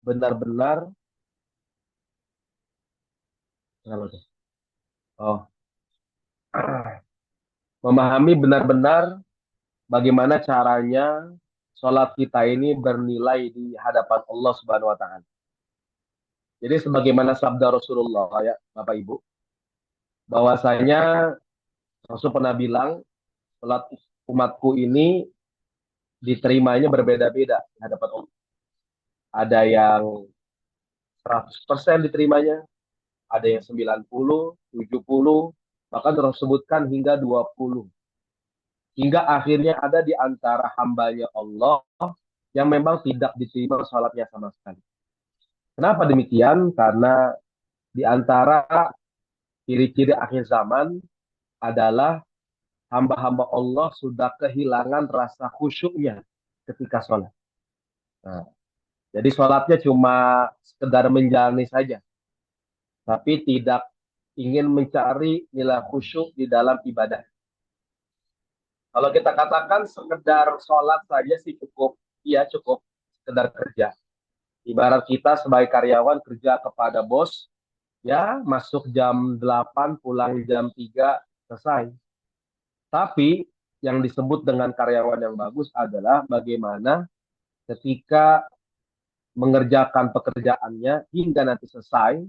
benar-benar kenapa tuh? Oh, memahami benar-benar bagaimana caranya sholat kita ini bernilai di hadapan Allah Subhanahu wa taala. Jadi sebagaimana sabda Rasulullah ya, Bapak Ibu, bahwasanya Rasul pernah bilang sholat umatku ini diterimanya berbeda-beda di hadapan Allah. Ada yang 100% diterimanya, ada yang 90, 70, bahkan terus sebutkan hingga 20. Hingga akhirnya ada di antara hambanya Allah yang memang tidak diterima sholatnya sama sekali. Kenapa demikian? Karena di antara ciri-ciri akhir zaman adalah hamba-hamba Allah sudah kehilangan rasa khusyuknya ketika sholat. Nah, jadi sholatnya cuma sekedar menjalani saja, tapi tidak ingin mencari nilai khusyuk di dalam ibadah. Kalau kita katakan sekedar sholat saja sih cukup, iya cukup sekedar kerja. Ibarat kita sebagai karyawan kerja kepada bos, ya masuk jam 8, pulang jam 3, selesai. Tapi yang disebut dengan karyawan yang bagus adalah bagaimana ketika mengerjakan pekerjaannya hingga nanti selesai,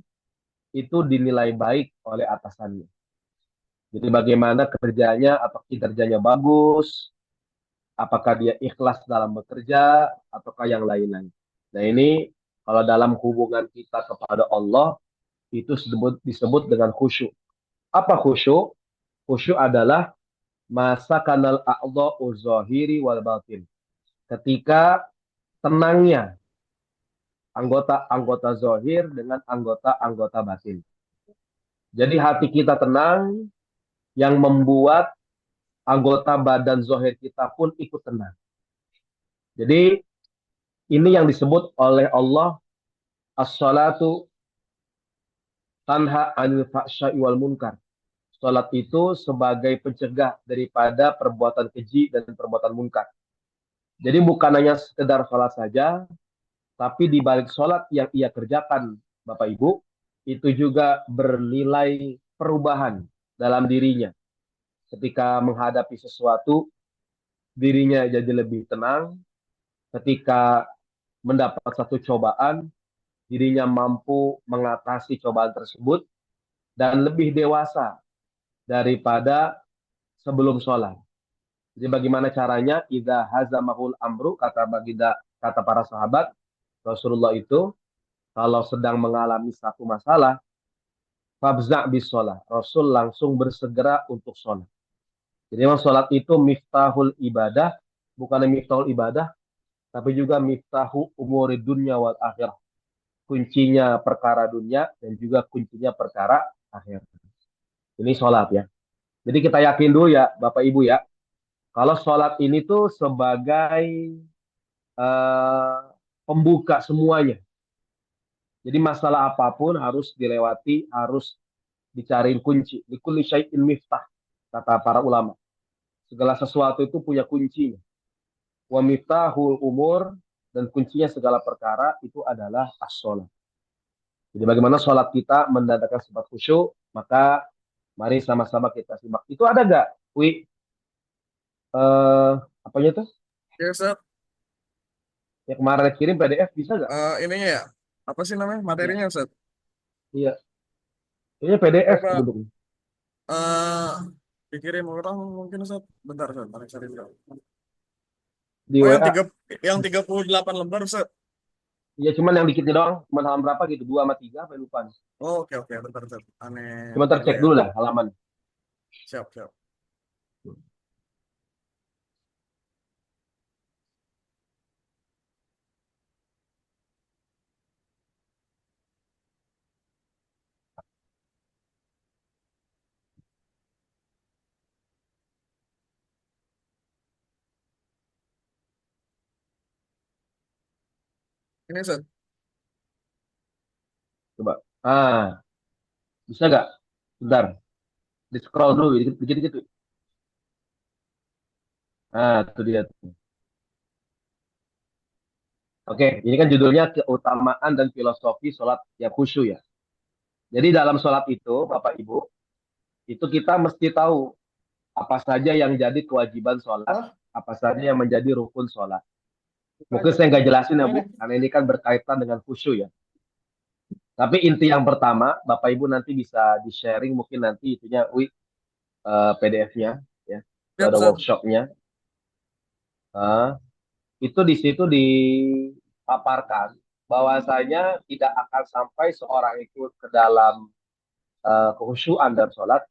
itu dinilai baik oleh atasannya. Jadi bagaimana kerjanya, atau kinerjanya bagus, apakah dia ikhlas dalam bekerja, ataukah yang lain-lain. Nah ini kalau dalam hubungan kita kepada Allah, itu disebut dengan khusyuk. Apa khusyuk? Khusyuk adalah masa kanal a'dha'u zahiri wal batin. Ketika tenangnya anggota-anggota zahir dengan anggota-anggota batin. Jadi hati kita tenang yang membuat anggota badan zahir kita pun ikut tenang. Jadi ini yang disebut oleh Allah as-salatu tanha anil fahsya'i wal munkar. Salat itu sebagai pencegah daripada perbuatan keji dan perbuatan munkar. Jadi bukan hanya sekedar salat saja, tapi di balik salat yang ia kerjakan, Bapak Ibu, itu juga bernilai perubahan dalam dirinya. Ketika menghadapi sesuatu, dirinya jadi lebih tenang. Ketika mendapat satu cobaan, dirinya mampu mengatasi cobaan tersebut dan lebih dewasa daripada sebelum sholat. Jadi bagaimana caranya? Idza hazamahul amru, kata baginda, kata para sahabat Rasulullah itu, kalau sedang mengalami satu masalah, fabza bis sholat. Rasul langsung bersegera untuk sholat. Jadi memang sholat itu miftahul ibadah, bukan miftahul ibadah, tapi juga miftahu umuri dunya wal akhirah. Kuncinya perkara dunia dan juga kuncinya perkara akhir. Ini sholat ya. Jadi kita yakin dulu ya, Bapak Ibu ya, kalau sholat ini tuh sebagai eh, pembuka semuanya. Jadi masalah apapun harus dilewati, harus dicariin kunci. Likulli syai'in miftah, kata para ulama. Segala sesuatu itu punya kuncinya. Wa miftahul umur, dan kuncinya segala perkara itu adalah as-sholat. Jadi bagaimana sholat kita mendatangkan sifat khusyuk, maka mari sama-sama kita simak. Itu ada gak, Wi? Apanya tuh? Ya, Ustaz. Yang kemarin kirim PDF bisa gak? Ininya ya. Apa sih namanya Ya, materinya, Ustaz? iya. Ini PDF Coba bentuknya. eh dikirim orang mungkin, Ustaz. Bentar, Ustaz. Mari cari dulu. Di Oh, WA. yang 38 lembar, Ustaz. Ya cuman yang dikitnya doang. Cuman halaman berapa gitu. 2 sama 3 apa lupa. Oh, oke, oke. Bentar, Ustaz. Aneh Cuma buka dulu tercek ya. dulu lah halaman. Siap, siap. Ini, Ustaz. Coba. Bisa gak? Bentar. Di scroll dulu. Dikit-dikit. Itu dia. Oke, ini kan judulnya keutamaan dan filosofi sholat yang khusyuk ya. Jadi dalam sholat itu, Bapak Ibu, itu kita mesti tahu apa saja yang jadi kewajiban sholat, Wah, apa saja yang menjadi rukun sholat. Mungkin banyak saya nih. nggak jelasin ya Ini Bu, nih. karena ini kan berkaitan dengan khusyuk ya. Tapi inti yang pertama, Bapak Ibu nanti bisa di-sharing mungkin nanti itunya, PDF-nya, ya. Itu Siap, ada Ustaz. workshopnya. Eh, itu di situ dipaparkan bahwasanya tidak akan sampai seorang itu ke dalam kekhusyuan dan sholat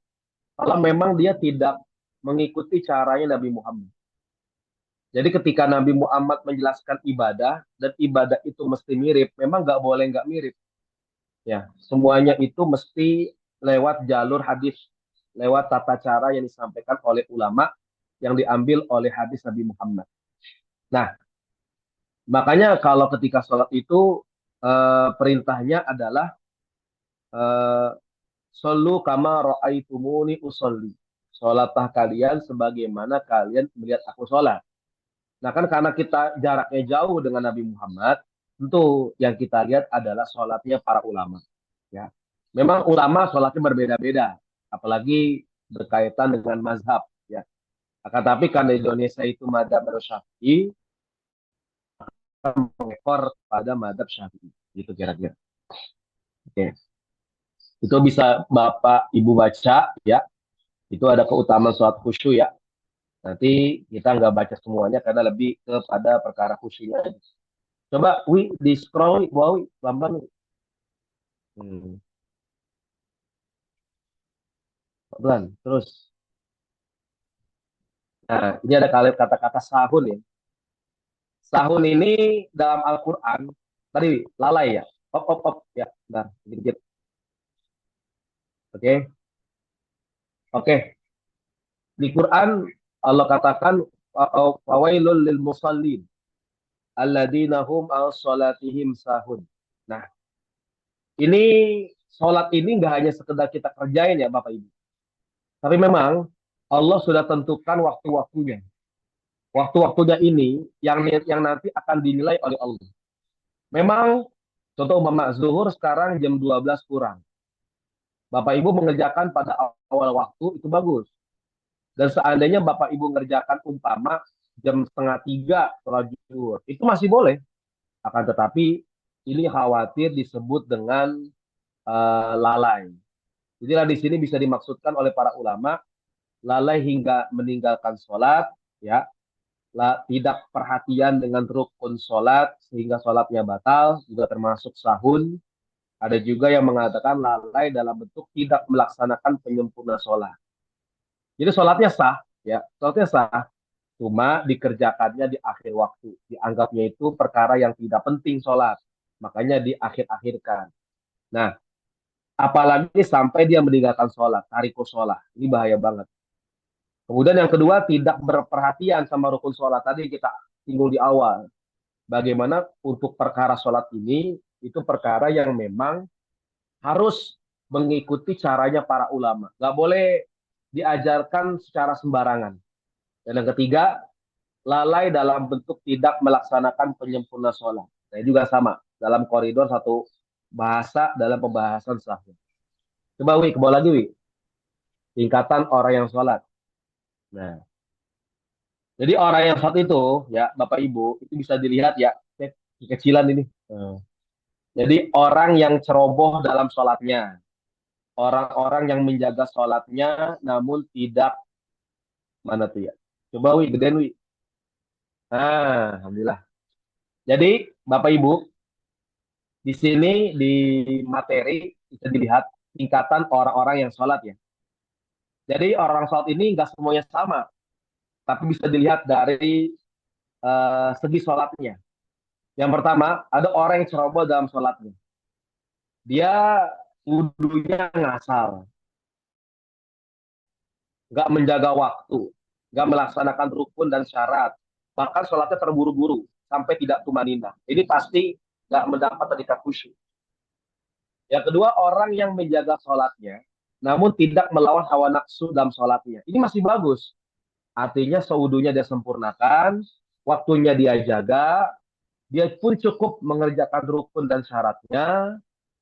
kalau memang dia tidak mengikuti caranya Nabi Muhammad. Jadi ketika Nabi Muhammad menjelaskan ibadah dan ibadah itu mesti mirip, memang nggak boleh nggak mirip. Ya, semuanya itu mesti lewat jalur hadis, lewat tata cara yang disampaikan oleh ulama yang diambil oleh hadis Nabi Muhammad. Nah, makanya kalau ketika sholat itu perintahnya adalah eh, solu kama ro'aitumuni usolli. Sholatlah kalian sebagaimana kalian melihat aku sholat. Nah kan karena kita jaraknya jauh dengan Nabi Muhammad, tentu yang kita lihat adalah sholatnya para ulama. Ya, memang ulama sholatnya berbeda-beda, apalagi berkaitan dengan mazhab. Ya, akan tapi karena Indonesia itu madhab Syafi'i, mengekor pada madhab Syafi'i. Gitu kira-kira. Oke, itu bisa Bapak Ibu baca ya. Itu ada keutamaan sholat khusyuk ya. Nanti kita nggak baca semuanya karena lebih kepada perkara khusyuknya. Coba di scroll bawah pelan-pelan. Hmm, pelan. Terus. Nah, ini ada kata-kata sahun ya. Sahun ini dalam Al-Quran, tadi lalai ya. Op, op, op. Ya, bentar. Dikit-dikit. Oke. Oke. Di Quran, Allah katakan, Fawailul lil musallin. Alladzina hum al salatihim sahun. Nah, ini sholat ini nggak hanya sekedar kita kerjain ya Bapak Ibu. Tapi memang Allah sudah tentukan waktu-waktunya. Waktu-waktunya ini yang nanti akan dinilai oleh Allah. Memang contoh umpama zuhur sekarang jam 12 kurang. Bapak Ibu mengerjakan pada awal waktu itu bagus. Dan seandainya Bapak Ibu mengerjakan umpama jam setengah tiga sholat zuhur, itu masih boleh. Akan tetapi ini khawatir disebut dengan lalai. Jadilah di sini bisa dimaksudkan oleh para ulama lalai hingga meninggalkan sholat, ya, tidak perhatian dengan rukun sholat sehingga sholatnya batal, juga termasuk sahun. Ada juga yang mengatakan lalai dalam bentuk tidak melaksanakan penyempurna sholat. Jadi sholatnya sah, ya, sholatnya sah, cuma dikerjakannya di akhir waktu. Dianggapnya itu perkara yang tidak penting sholat, makanya diakhir-akhirkan. Nah, apalagi sampai dia meninggalkan sholat, tariku sholat, ini bahaya banget. Kemudian yang kedua, tidak berperhatian sama rukun sholat. Tadi kita singgung di awal. Bagaimana untuk perkara sholat ini, itu perkara yang memang harus mengikuti caranya para ulama. Nggak boleh diajarkan secara sembarangan. Dan yang ketiga, lalai dalam bentuk tidak melaksanakan penyempurna sholat. Nah, juga sama, dalam koridor satu bahasa dalam pembahasan sahih. Coba Wi, ke bawah lagi Wi. Tingkatan orang yang sholat. Nah, jadi orang yang sholat itu, ya Bapak Ibu, itu bisa dilihat ya, kecilan ini. Nah, jadi orang yang ceroboh dalam sholatnya, orang-orang yang menjaga sholatnya, namun tidak mana tuh ya. Coba Wi, gedein Wi. Nah, Alhamdulillah. Jadi Bapak Ibu, di sini di materi bisa dilihat tingkatan orang-orang yang sholat ya. Jadi orang sholat ini nggak semuanya sama, tapi bisa dilihat dari segi sholatnya. Yang pertama, ada orang yang ceroboh dalam sholatnya. Dia wudhunya ngasal, nggak menjaga waktu, nggak melaksanakan rukun dan syarat, bahkan sholatnya terburu-buru sampai tidak tumanina. Ini pasti nggak mendapat terikat khusyuk. Yang kedua, orang yang menjaga sholatnya, namun tidak melawan hawa nafsu dalam sholatnya. Ini masih bagus. Artinya seudunya dia sempurnakan, waktunya dia jaga, dia pun cukup mengerjakan rukun dan syaratnya,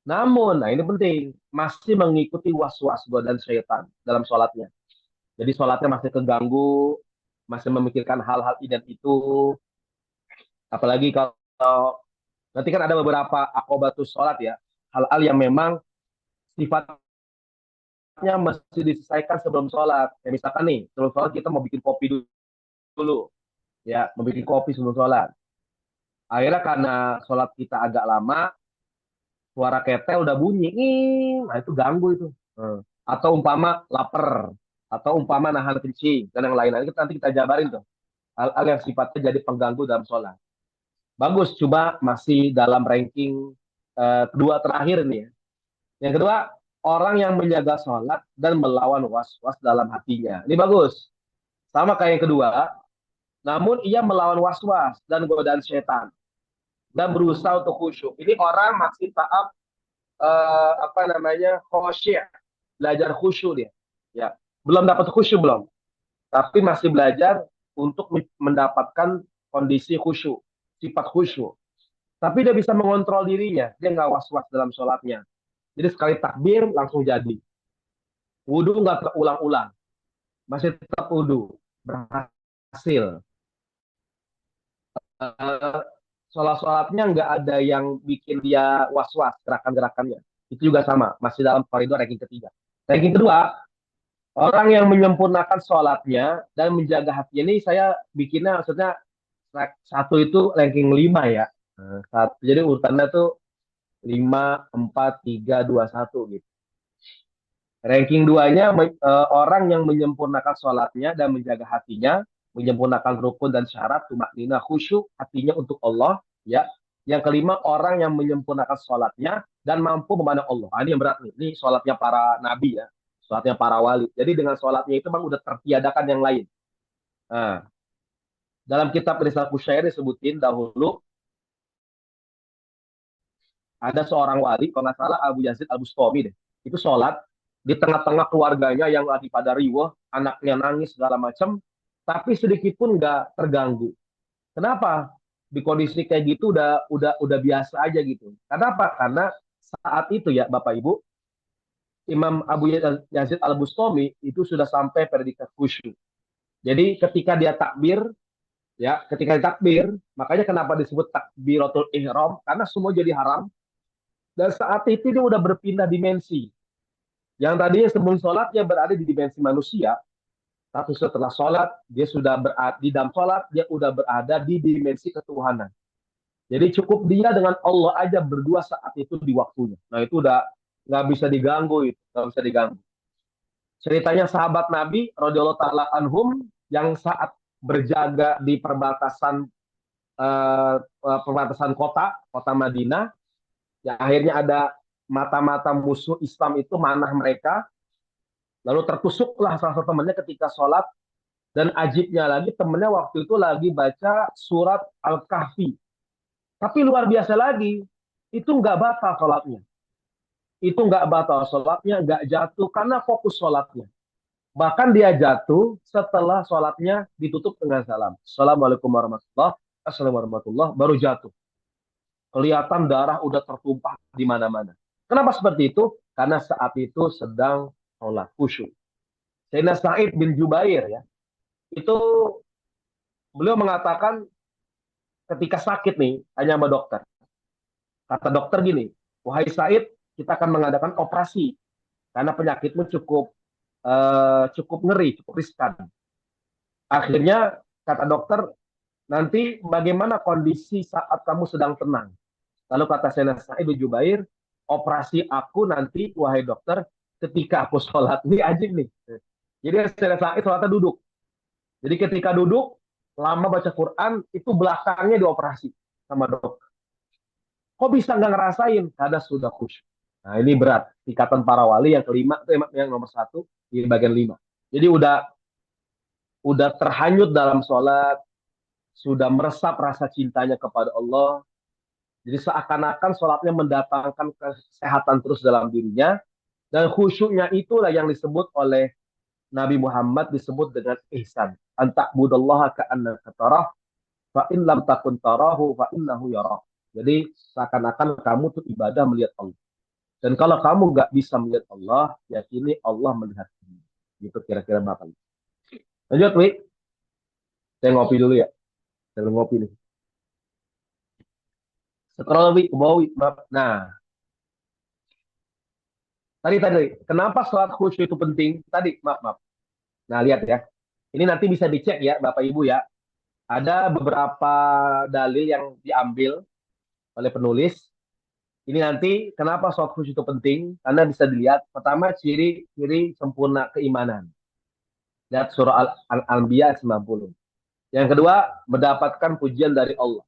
namun, nah ini penting, masih mengikuti was-was godaan syaitan dalam sholatnya. Jadi sholatnya masih keganggu, masih memikirkan hal-hal ini dan itu, apalagi kalau nanti kan ada beberapa akobatus sholat ya, hal-hal yang memang sifatnya mesti diselesaikan sebelum sholat. Kayak misalkan nih, sebelum sholat kita mau bikin kopi dulu, ya, mau bikin kopi sebelum sholat. Akhirnya karena sholat kita agak lama, suara ketel udah bunyi, nah itu ganggu itu. Hmm. Atau umpama lapar, atau umpama nahan kencing, dan yang lain. Nanti kita jabarin tuh. Hal-hal yang sifatnya jadi pengganggu dalam sholat. Bagus, coba masih dalam ranking kedua terakhir nih ya. Yang kedua, orang yang menjaga sholat dan melawan was-was dalam hatinya. Ini bagus. Sama kayak yang kedua, namun ia melawan was-was dan godaan setan dan berusaha untuk khusyuk. Ini orang masih taat apa namanya khusyuk, belajar khusyuk dia. Ya, belum dapat khusyuk belum, tapi masih belajar untuk mendapatkan kondisi khusyuk, sifat khusyuk. Tapi dia bisa mengontrol dirinya, dia nggak was-was dalam sholatnya. Jadi sekali takbir langsung jadi. Wudhu nggak terulang-ulang, masih tetap wudhu, berhasil. Uh, Sholat-sholatnya nggak ada yang bikin dia was-was gerakan-gerakannya. Itu juga sama, masih dalam koridor ranking ketiga. Ranking kedua, orang yang menyempurnakan sholatnya dan menjaga hatinya ini saya bikinnya maksudnya satu itu ranking 5 ya. Satu, jadi urutannya tuh 5, 4, 3, 2, 1 gitu. Ranking duanya orang yang menyempurnakan sholatnya dan menjaga hatinya, menyempurnakan rukun dan syarat, tumak nina khusyuk, hatinya untuk Allah. Ya. Yang kelima, orang yang menyempurnakan sholatnya dan mampu memandang Allah. Ini yang berat nih. Ini sholatnya para nabi ya, sholatnya para wali. Jadi dengan sholatnya itu bang udah tertiadakan yang lain. Nah, dalam kitab Risal Kusyair disebutin dahulu ada seorang wali, kalau nggak salah Abu Yazid Al Bustami deh. Itu sholat di tengah-tengah keluarganya yang lagi pada riwah, anaknya nangis segala macam, tapi sedikit pun nggak terganggu. Kenapa? Di kondisi kayak gitu udah biasa aja gitu. Kenapa? Karena saat itu ya Bapak Ibu, Imam Abu Yazid Al Bustami itu sudah sampai predikat khusyuk. Jadi ketika dia takbir, ya ketika dia takbir, makanya kenapa disebut takbiratul ihram? Karena semua jadi haram. Dan saat itu dia udah berpindah dimensi. Yang tadinya sebelum sholat dia berada di dimensi manusia, tapi setelah sholat dia sudah berada di dalam sholat dia udah berada di dimensi ketuhanan. Jadi cukup dia dengan Allah aja berdua saat itu di waktunya. Nah itu udah nggak bisa diganggu itu, nggak bisa diganggu. Ceritanya sahabat Nabi radhiyallahu taala anhum yang saat berjaga di perbatasan kota Madinah, yang akhirnya ada mata-mata musuh Islam itu manah mereka. Lalu tertusuklah salah satu temannya ketika sholat. Dan ajibnya lagi temennya waktu itu lagi baca surat Al-Kahfi. Tapi luar biasa lagi, itu nggak batal sholatnya. Itu nggak batal sholatnya, nggak jatuh karena fokus sholatnya. Bahkan dia jatuh setelah sholatnya ditutup dengan salam. Assalamualaikum warahmatullahi wabarakatuh. Assalamualaikum warahmatullahi wabarakatuh. Baru jatuh. Kelihatan darah udah tertumpah di mana-mana. Kenapa seperti itu? Karena saat itu sedang sholat khusyuk. Sayyidina Sa'id bin Jubair ya, itu beliau mengatakan ketika sakit nih, tanya sama dokter. Kata dokter gini, wahai Said, kita akan mengadakan operasi karena penyakitmu cukup ngeri, cukup riskan. Akhirnya kata dokter, nanti bagaimana kondisi saat kamu sedang tenang? Lalu kata Sayyidina Sa'id bin Jubair, operasi aku nanti, wahai dokter, ketika aku sholat. Ini ajib nih. Jadi Sayyidina Sa'id sholatnya duduk. Jadi ketika duduk, lama baca Quran, itu belakangnya dioperasi sama dokter. Kok bisa nggak ngerasain? Karena sudah khusyuk. Nah ini berat. Ikatan para wali yang kelima, itu yang nomor satu, di bagian 5. Jadi udah terhanyut dalam sholat, sudah meresap rasa cintanya kepada Allah. Jadi seakan-akan sholatnya mendatangkan kesehatan terus dalam dirinya. Dan khusyuknya itulah yang disebut oleh Nabi Muhammad disebut dengan ihsan. Antak budallaha ka'annaka tarah, fa in lam takun tarahu fa innahu yarak. Jadi seakan-akan kamu tuh ibadah melihat Allah. Dan kalau kamu nggak bisa melihat Allah, yakini Allah melihat kamu. Gitu kira-kira Bapak. Lanjut, Wi. Saya ngopi dulu ya. Saya ngopi nih. Scroll, Wi, ke bawah, Wi. Maaf. Nah, tadi. Kenapa sholat khusyuk itu penting? Tadi, maaf. Nah, lihat ya. Ini nanti bisa dicek ya, Bapak Ibu ya. Ada beberapa dalil yang diambil oleh penulis. Ini nanti kenapa sholat khusyuk itu penting? Karena bisa dilihat. Pertama, ciri-ciri sempurna keimanan. Lihat surah Al-Anbiya 90. Yang kedua, mendapatkan pujian dari Allah.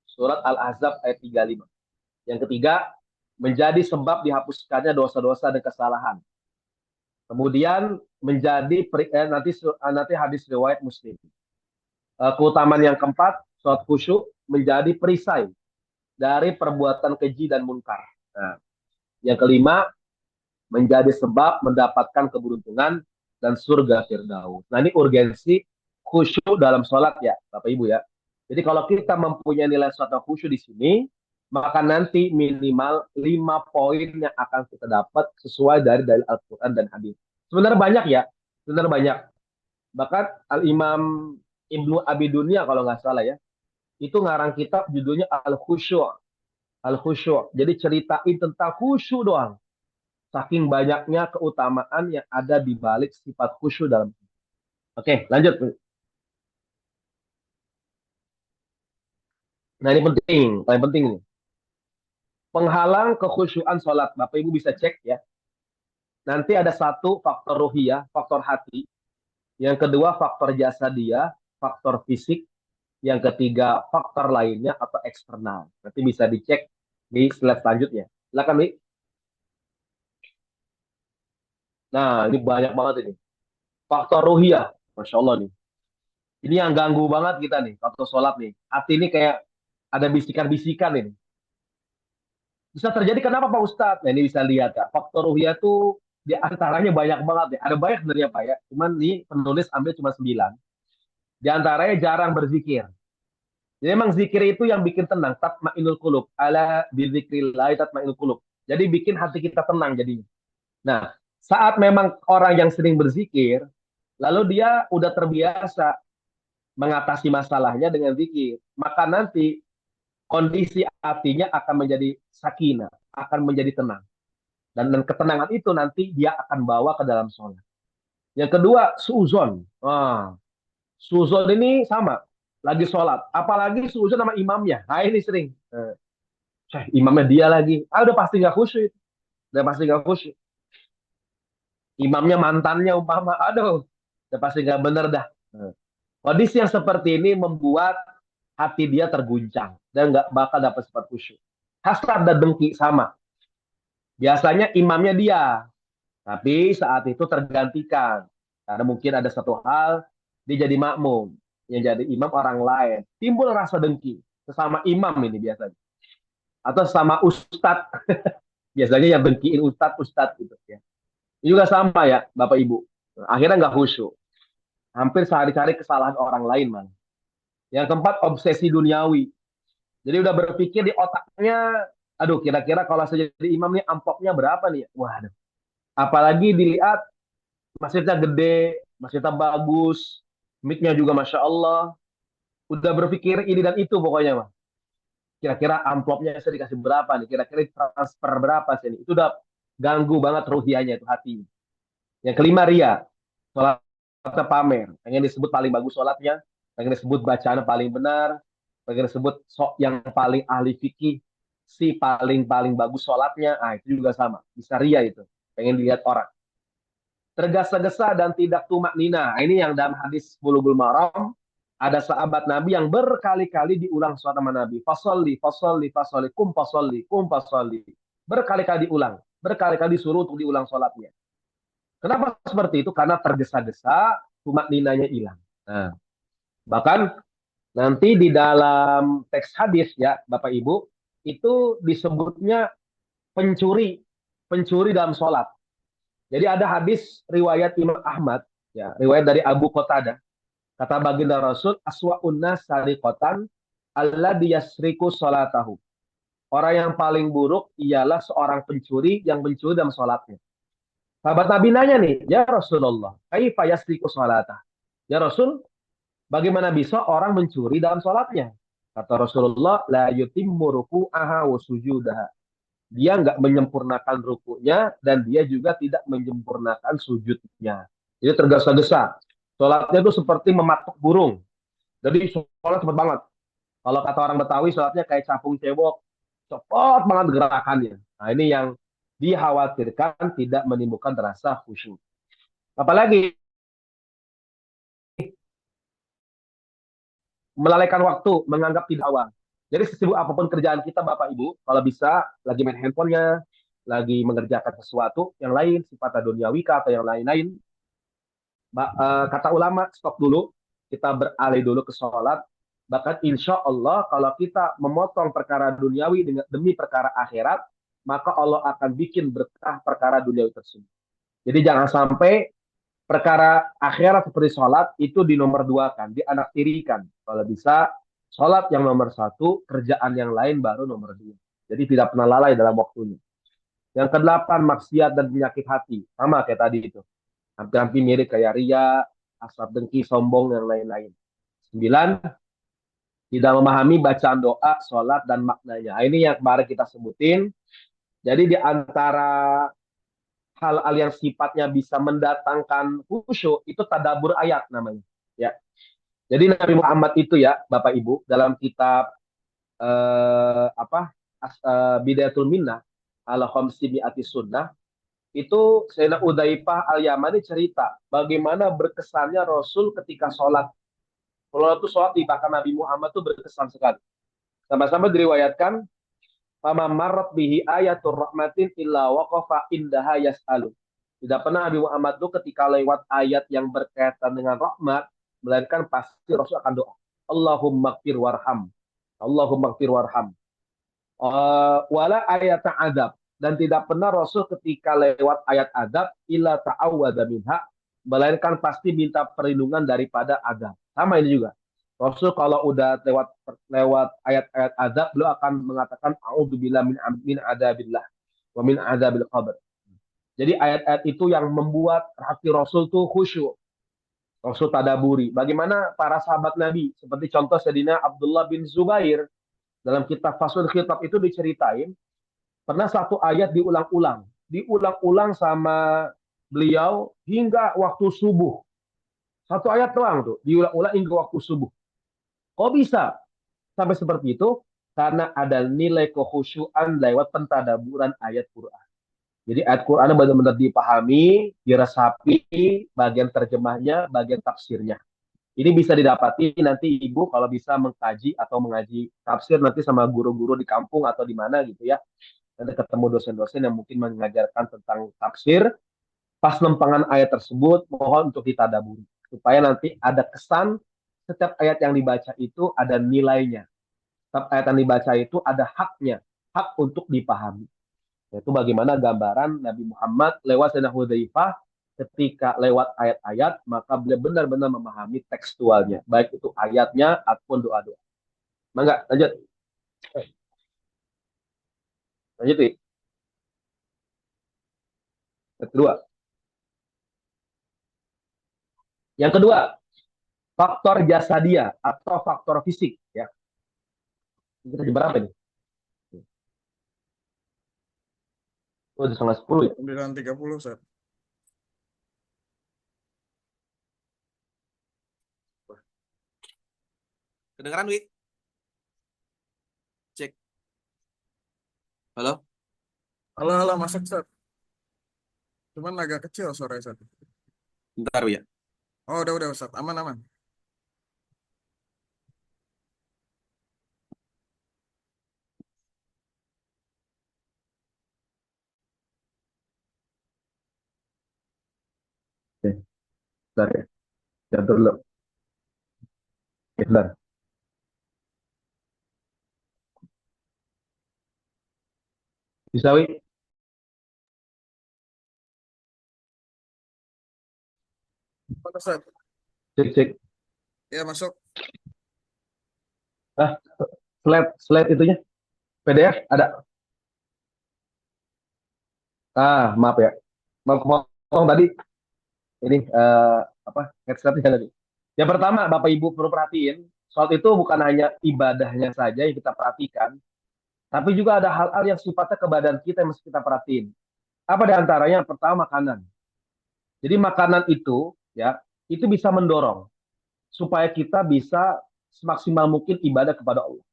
Surat Al-Ahzab ayat 35. Yang ketiga, menjadi sebab dihapuskannya dosa-dosa dan kesalahan. Kemudian menjadi nanti hadis riwayat Muslim. Keutamaan yang keempat, sholat khusyuk menjadi perisai dari perbuatan keji dan munkar. Nah, yang kelima, menjadi sebab mendapatkan keberuntungan dan surga Firdaus. Nah, ini urgensi khusyuk dalam sholat ya, Bapak Ibu ya. Jadi kalau kita mempunyai nilai sholat khusyuk di sini, maka nanti minimal 5 poin yang akan kita dapat sesuai dari Al-Quran dan hadis. Sebenarnya banyak ya, sebenarnya banyak. Bahkan Al-Imam Ibnu Abi Dunya kalau nggak salah ya, itu ngarang kitab judulnya Al-Khusyuk. Al-Khusyuk. Jadi ceritain tentang khusyuk doang. Saking banyaknya keutamaan yang ada di balik sifat khusyuk dalam. Oke, lanjut. Nah, ini penting, paling penting nih. Penghalang kekhusyuan sholat. Bapak Ibu bisa cek ya. Nanti ada satu faktor ruhiyah, faktor hati. Yang kedua faktor jasa dia, faktor fisik. Yang ketiga faktor lainnya atau eksternal. Nanti bisa dicek di slide selanjutnya. Silakan, Wi. Nah, ini banyak banget ini. Faktor ruhiyah. Masya Allah nih. Ini yang ganggu banget kita nih, waktu sholat nih. Hati ini kayak ada bisikan-bisikan ini. Bisa terjadi kenapa Pak Ustadz? Nah, ini bisa lihat ya. Faktor ruhiyah itu di antaranya banyak banget ya. Ada banyak sebenarnya Pak ya. Cuman nih penulis ambil cuma 9. Di antaranya jarang berzikir. Jadi memang zikir itu yang bikin tenang. Tatmainul qulub. Ala bizikrillah tatmainul qulub. Jadi bikin hati kita tenang jadinya. Nah, saat memang orang yang sering berzikir, lalu dia udah terbiasa mengatasi masalahnya dengan zikir. Maka nanti kondisi hatinya akan menjadi sakinah, akan menjadi tenang. Dan ketenangan itu nanti dia akan bawa ke dalam sholat. Yang kedua, suuzon. Suuzon ini sama, lagi sholat. Apalagi suuzon sama imamnya. Nah ini sering. Imamnya dia lagi. Udah pasti nggak khusyuk. Udah pasti nggak khusyuk. Imamnya mantannya umpama. Aduh, udah pasti nggak bener dah. Kondisi yang seperti ini membuat hati dia terguncang dan nggak bakal dapat sifat khusyuk. Hasad dan dengki sama. Biasanya imamnya dia, tapi saat itu tergantikan karena mungkin ada satu hal dia jadi makmum, yang jadi imam orang lain. Timbul rasa dengki sesama imam ini biasanya, atau sama ustadz. Biasanya yang dengkiin ustadz gitu ya. Ini juga sama ya, Bapak Ibu. Akhirnya nggak khusyuk. Hampir sehari-hari kesalahan orang lain malah. Yang keempat, obsesi duniawi. Jadi udah berpikir di otaknya, aduh kira-kira kalau saya jadi imam nih amplopnya berapa nih? Waduh. Apalagi dilihat masjidnya gede, masjidnya bagus, mic-nya juga Masya Allah. Udah berpikir ini dan itu pokoknya mah. Kira-kira amplopnya saya dikasih berapa nih? Kira-kira transfer berapa sih ini? Itu udah ganggu banget ruhiyahnya itu hatinya. Yang kelima ria. Sholatnya pamer. Pengen disebut paling bagus sholatnya. Pengen disebut bacaan paling benar. Pengen disebut yang paling ahli fikih. Si paling bagus sholatnya. Ah, itu juga sama. Bisa ria itu. Pengen dilihat orang. Tergesa-gesa dan tidak tumak nina. Ini yang dalam hadis Bulughul Maram. Ada sahabat Nabi yang berkali-kali diulang sholat sama Nabi. Fasolli, fasolli, fasolli, kum fasolli, kum fasolli. Berkali-kali diulang. Berkali-kali disuruh untuk diulang sholatnya. Kenapa seperti itu? Karena tergesa-gesa, tumak ninanya hilang. Nah, bahkan nanti di dalam teks hadis ya, Bapak Ibu, itu disebutnya pencuri, pencuri dalam sholat. Jadi ada hadis riwayat Imam Ahmad, ya, riwayat dari Abu Qatadah. Kata baginda Rasul, aswa'un nas sariqatan alladhi yasriku salatahu. Orang yang paling buruk ialah seorang pencuri yang mencuri dalam sholatnya. Sahabat Nabi nanya nih, ya Rasulullah, kaifa yasriku salatah? Ya Rasul, bagaimana bisa orang mencuri dalam sholatnya? Kata Rasulullah, la yutimmu ruku'aha wa sujudaha. Dia nggak menyempurnakan rukunya dan dia juga tidak menyempurnakan sujudnya. Jadi tergesa-gesa. Sholatnya itu seperti mematuk burung. Jadi sholat cepet banget. Kalau kata orang Betawi, sholatnya kayak capung cebok. Cepet banget gerakannya. Nah ini yang dikhawatirkan tidak menimbulkan rasa khusyuk. Apalagi melalaikan waktu, menganggap tidak awal. Jadi sesibuk apapun kerjaan kita, Bapak Ibu, kalau bisa lagi main handphonenya, lagi mengerjakan sesuatu yang lain, sifatnya duniawi atau yang lain-lain, kata ulama, stop dulu, kita beralih dulu ke sholat. Bahkan insya Allah kalau kita memotong perkara duniawi demi perkara akhirat, maka Allah akan bikin berkah perkara duniawi tersebut. Jadi jangan sampai perkara akhirat seperti sholat itu di nomor dua kan, di anak tirikan. Kalau bisa sholat yang nomor satu, kerjaan yang lain baru nomor dua. Jadi tidak pernah lalai dalam waktunya. Yang kedelapan, maksiat dan penyakit hati. Sama kayak tadi itu. Hampir-hampir mirip kayak ria, hasad dengki, sombong, dan lain-lain. Sembilan, tidak memahami bacaan doa, sholat, dan maknanya. Nah, ini yang kemarin kita sebutin. Jadi di antara hal-hal yang sifatnya bisa mendatangkan khusyuk itu tadabur ayat namanya. Ya. Jadi Nabi Muhammad itu ya, Bapak Ibu, dalam kitab apa Bidayatul Minnah ala khamsi mi'ati sunnah itu Sayyidina Udzaifah Al-Yamani cerita bagaimana berkesannya Rasul ketika sholat. Kalau itu sholat di bahkan Nabi Muhammad itu berkesan sekali. Sama-sama diriwayatkan, "Fama marrat bihi ayatul rahmatin illa waqafa indaha yas'alu." Tidak pernah Nabi Muhammad itu ketika lewat ayat yang berkaitan dengan rahmat, melainkan pasti Rasul akan doa. Allahumma gfir warham. Allahumma gfir warham. Wala ayat adab. Dan tidak pernah Rasul ketika lewat ayat adab, illa ta'awwada minha, melainkan pasti minta perlindungan daripada adab. Sama ini juga. Rasul kalau udah lewat ayat-ayat adab, beliau akan mengatakan a'udzubillah min adabillah wa min adabil qabr. Jadi ayat-ayat itu yang membuat hati Rasul tuh khusyuk. Rasul tadaburi. Bagaimana para sahabat Nabi, seperti contoh Sayyidina Abdullah bin Zubair, dalam kitab Fasul Khitab itu diceritain, pernah satu ayat diulang-ulang sama beliau hingga waktu subuh. Satu ayat doang tuh, diulang-ulang hingga waktu subuh. Kok bisa sampai seperti itu? Karena ada nilai kekhusyuan lewat pentadaburan ayat Quran. Jadi ayat Quran benar-benar dipahami, diresapi, bagian terjemahnya, bagian tafsirnya. Ini bisa didapati nanti Ibu kalau bisa mengkaji atau mengaji tafsir nanti sama guru-guru di kampung atau di mana gitu ya. Nanti ketemu dosen-dosen yang mungkin mengajarkan tentang tafsir. Pas lempangan ayat tersebut, mohon untuk ditadaburi. Supaya nanti ada kesan setiap ayat yang dibaca itu ada nilainya. Setiap ayat yang dibaca itu ada haknya. Hak untuk dipahami. Yaitu bagaimana gambaran Nabi Muhammad lewat Sayyidina Hudzaifah ketika lewat ayat-ayat, maka beliau benar-benar memahami tekstualnya. Baik itu ayatnya ataupun doa-doa. Mangga, lanjut. Lanjut, Wi. Yang kedua. Yang kedua, faktor jasadia atau faktor fisik. Ya. Kita jam berapa nih? Oh, udah setengah 10 ya? 9.30, Ustaz. Kedengeran, Wi? Cek. Halo? Halo, halo, Mas Ustaz. Cuman agak kecil suara Ustaz. Bentar, Wi ya. Oh, udah Ustaz. Aman, aman. Oke, bentar ya. Jangan dulu. Oke, bentar. Bisa, Wi? Apa, Ustaz? Cek, cek. Ya masuk. Ah, slide itunya, PDF ada. Maaf ya. Maaf tadi ini apa headsetnya tadi. Yang pertama, Bapak Ibu perlu perhatiin, sholat itu bukan hanya ibadahnya saja yang kita perhatikan, tapi juga ada hal-hal yang sifatnya ke badan kita yang mesti kita perhatiin. Apa di antaranya? Yang pertama makanan. Jadi makanan itu ya, itu bisa mendorong supaya kita bisa semaksimal mungkin ibadah kepada Allah.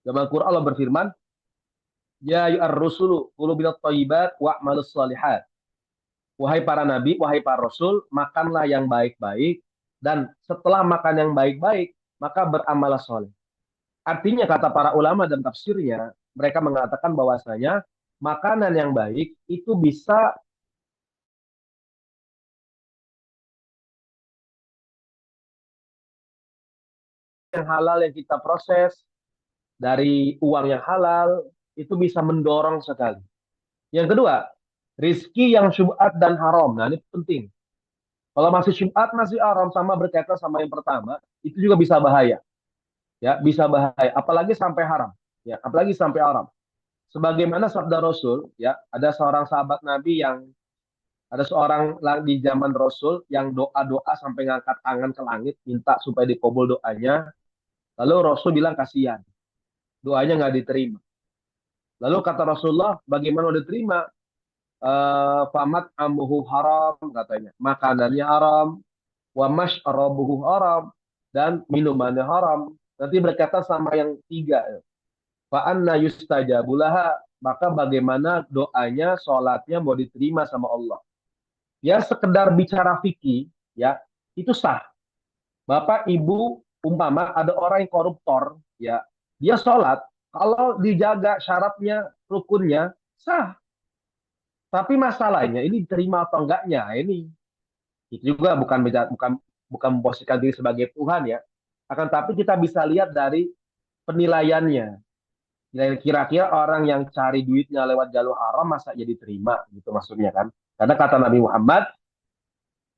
Dalam Al-Qur'an Allah berfirman, "Ya ayyuhar rusulu kulu minat thayyibat wa'malus shalihat." Wahai para nabi, wahai para rasul, makanlah yang baik-baik dan setelah makan yang baik-baik, maka beramalah soleh. Artinya kata para ulama dan tafsirnya, mereka mengatakan bahwasanya makanan yang baik itu bisa yang halal yang kita proses dari uang yang halal itu bisa mendorong sekali. Yang kedua, rizki yang syubhat dan haram. Nah ini penting. Kalau masih syubhat masih haram sama berkaitan sama yang pertama, itu juga bisa bahaya. Ya, bisa bahaya. Apalagi sampai haram. Ya, apalagi sampai haram. Sebagaimana sabda Rasul, ya, ada seorang sahabat Nabi yang ada seorang di zaman Rasul yang doa-doa sampai ngangkat tangan ke langit minta supaya dikabul doanya. Lalu Rasul bilang kasihan, doanya nggak diterima. Lalu kata Rasulullah, bagaimana diterima? Famat amuhu haram katanya, makanannya haram, wa mashrabuhu haram dan minumannya haram. Nanti berkata sama yang tiga, fa anna yustajabulaha, maka bagaimana doanya, sholatnya mau diterima sama Allah. Ya sekedar bicara fikih, ya itu sah. Bapak Ibu umpama ada orang yang koruptor, ya dia sholat, kalau dijaga syaratnya, rukunnya sah. Tapi masalahnya ini diterima atau enggaknya, ini itu juga bukan bukan memposisikan diri sebagai Tuhan ya. Akan tapi kita bisa lihat dari penilaiannya. Kira-kira orang yang cari duitnya lewat jalur haram masa jadi terima gitu maksudnya kan. Karena kata Nabi Muhammad,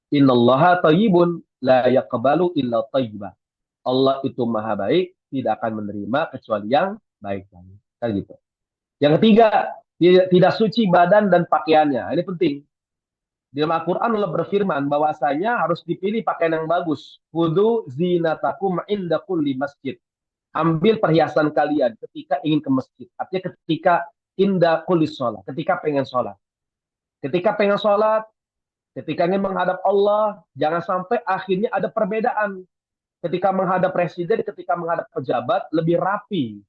"Innallaha thayyibun la yaqbalu illa thayyibah." Allah itu maha baik, tidak akan menerima kecuali yang baik-baik. Kan gitu. Yang ketiga, tidak suci badan dan pakaiannya. Ini penting. Di dalam Al-Quran Allah berfirman bahwasanya harus dipilih pakaian yang bagus. Wudu zinatakum inda kulli masjid. Ambil perhiasan kalian ketika ingin ke masjid. Artinya ketika inda kulli sholat. Ketika pengen sholat. Ketika pengen sholat, ketika ingin menghadap Allah, jangan sampai akhirnya ada perbedaan. Ketika menghadap presiden, ketika menghadap pejabat, lebih rapi.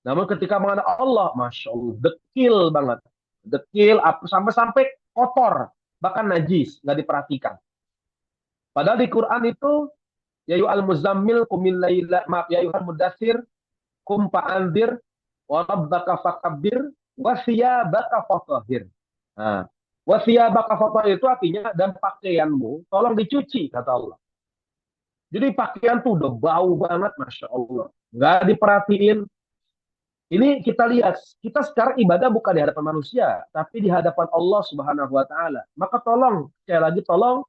Namun ketika menghadap Allah, Masya Allah, dekil banget. Dekil, sampai-sampai kotor. Bahkan najis, nggak diperhatikan. Padahal di Quran itu, ya al muzammil kumil laila, maaf ya yuhal mudassir kum fa'anzir wa rabbaka fakabbir wa thiyabaka fatahhir. Nah, wa thiyabaka fatahhir itu artinya dan pakaianmu tolong dicuci kata Allah. Jadi pakaian tuh udah bau banget, Masya Allah. Nggak diperhatiin. Ini kita lihat, kita sekarang ibadah bukan di hadapan manusia, tapi di hadapan Allah Subhanahu wa Ta'ala. Maka tolong, sekali lagi tolong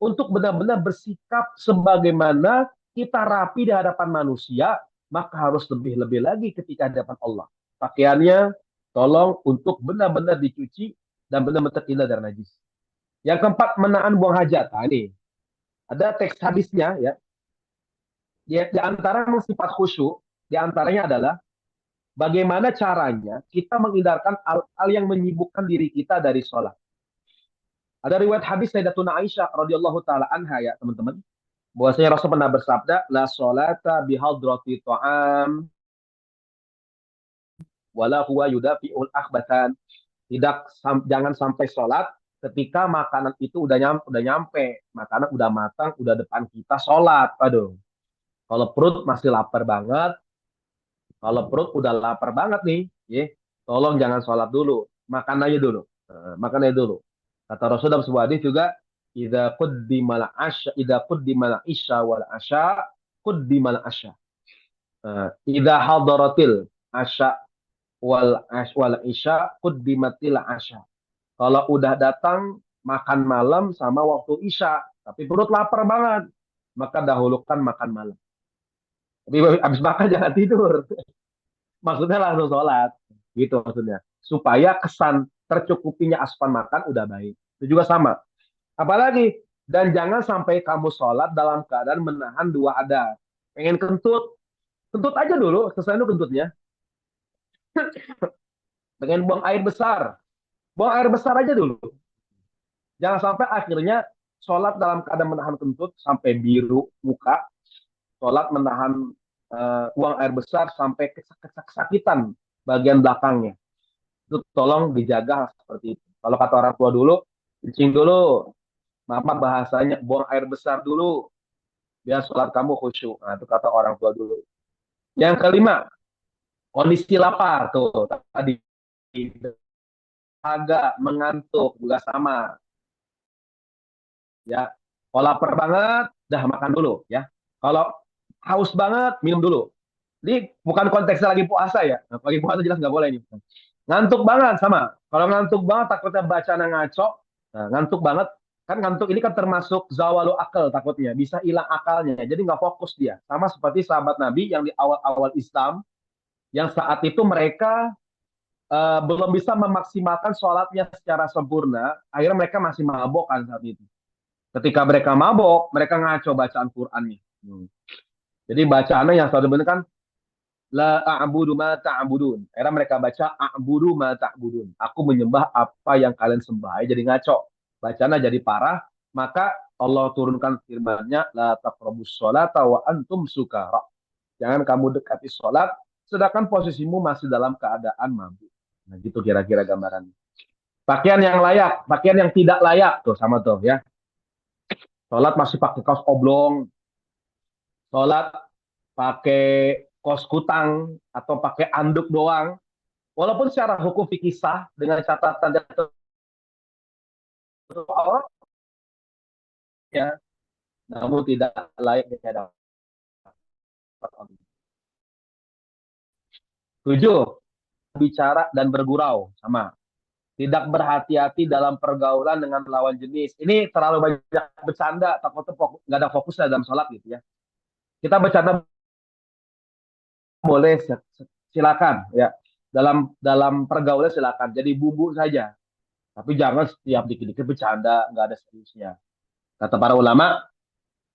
untuk benar-benar bersikap sebagaimana kita rapi di hadapan manusia, maka harus lebih-lebih lagi ketika di hadapan Allah. Pakaiannya tolong untuk benar-benar dicuci dan benar-benar terhindar dari najis. Yang keempat, menahan buang hajat. Nah, ini ada teks hadisnya ya. Di antara sifat khusyuk, di antaranya adalah bagaimana caranya kita menghindarkan hal-hal yang menyibukkan diri kita dari sholat. Ada riwayat hadis Sayyidatuna Aisyah radhiyallahu taala anha ya teman-teman. Bahwasanya Rasul pernah bersabda, la sholata bihadrati ta'am wala huwa yudafi'ul akhbatan. Jangan sampai sholat ketika makanan itu udah nyampe, makanan udah matang, udah depan kita sholat. Aduh, kalau perut masih lapar banget, kalau perut udah lapar banget nih, ya, tolong jangan sholat dulu, makan aja dulu. Makan aja dulu. Kata Rasul dalam sebuah hadis juga, idza quddimal isya wal asya, quddimal asya. Idza hadaratil asya wal isya, quddimatil asya. Kalau udah datang makan malam sama waktu isya, tapi perut lapar banget. maka dahulukan makan malam. Tapi habis makan jangan tidur. Maksudnya langsung sholat. Gitu maksudnya. Supaya kesan tercukupinya asupan makan udah baik. Itu juga sama. Apalagi, dan jangan sampai kamu sholat dalam keadaan menahan dua hadas. Pengen kentut, kentut aja dulu, selesai dulu kentutnya. Pengen buang air besar, buang air besar aja dulu. Jangan sampai akhirnya sholat dalam keadaan menahan kentut sampai biru muka, sholat menahan buang air besar sampai kesakitan bagian belakangnya. Itu tolong dijaga seperti itu. Kalau kata orang tua dulu, kencing dulu, mama bahasanya buang air besar dulu, biar sholat kamu khusyuk. Nah, itu kata orang tua dulu. Yang kelima, kondisi lapar tuh tadi, agak mengantuk juga sama ya. Kalau lapar banget, dah makan dulu ya. Kalau haus banget, minum dulu. Ini bukan konteksnya lagi puasa ya. Nah, lagi puasa jelas nggak boleh ini. Ngantuk banget sama. Kalau ngantuk banget takutnya bacaan ngaco. Nah, ngantuk banget kan, ngantuk ini kan termasuk zawalu akal, takutnya bisa hilang akalnya. Jadi nggak fokus dia. Sama seperti sahabat Nabi yang di awal-awal Islam, yang saat itu mereka belum bisa memaksimalkan sholatnya secara sempurna. Akhirnya mereka masih mabok kan saat itu. Ketika mereka mabok, mereka ngaco bacaan Qur'annya. Jadi bacaannya yang sebenarnya kan la a'budu ma ta'budun. Akhirnya mereka baca a'budu ma ta'budun. Aku menyembah apa yang kalian sembah. Jadi ngaco. Bacaannya jadi parah. Maka Allah turunkan firman-Nya, la taqrabus sholata wa antum sukara. Jangan kamu dekati sholat sedangkan posisimu masih dalam keadaan mabuk. Nah, gitu kira-kira gambarannya. Pakaian yang layak, pakaian yang tidak layak tuh sama tuh ya. Sholat masih pakai kaos oblong, sholat pakai kaos kutang atau pakai anduk doang. Walaupun secara hukum fikih sah dengan catatan Allah ya, namun tidak layak di hadapan Allah. 7. Bicara dan bergurau sama. Tidak berhati-hati dalam pergaulan dengan lawan jenis. Ini terlalu banyak bercanda, takutnya nggak ada fokusnya dalam sholat gitu ya. Kita bercanda boleh, silakan ya. Dalam pergaulan silakan. Jadi bumbu saja. Tapi jangan setiap dikit-dikit bercanda, nggak ada seriusnya. Kata para ulama,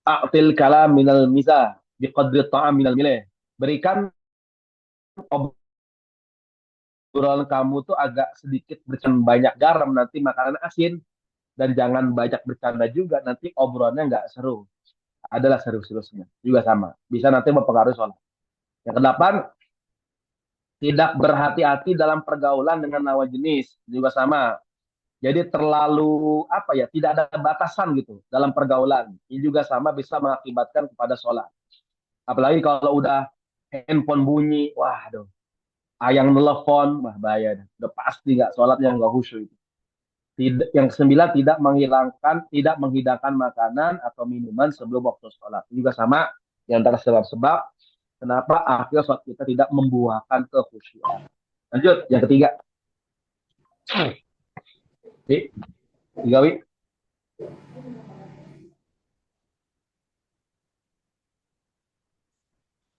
a'til kalam minal mizah biqadri ta'am minal milih. Berikan obrolan kamu tuh agak sedikit bercanda, banyak garam nanti makanan asin, dan jangan banyak bercanda juga nanti obrolannya nggak seru. Adalah seru-serunya juga sama, bisa nanti mempengaruhi sholat. Yang kedelapan, tidak berhati-hati dalam pergaulan dengan lawan jenis juga sama. Jadi terlalu apa ya, tidak ada batasan gitu dalam pergaulan. Ini juga sama bisa mengakibatkan kepada sholat. Apalagi kalau udah handphone bunyi, wah aduh, ayang telepon, wah bahaya. Udah pasti nggak sholatnya, nggak khusyuk itu. Tidak, yang kesembilan, tidak menghidangkan makanan atau minuman sebelum waktu sholat. Ini juga sama, di antara sebab-sebab kenapa akhir sholat kita tidak membuahkan kekhusyukan. Lanjut, yang ketiga. Tiga, Wi.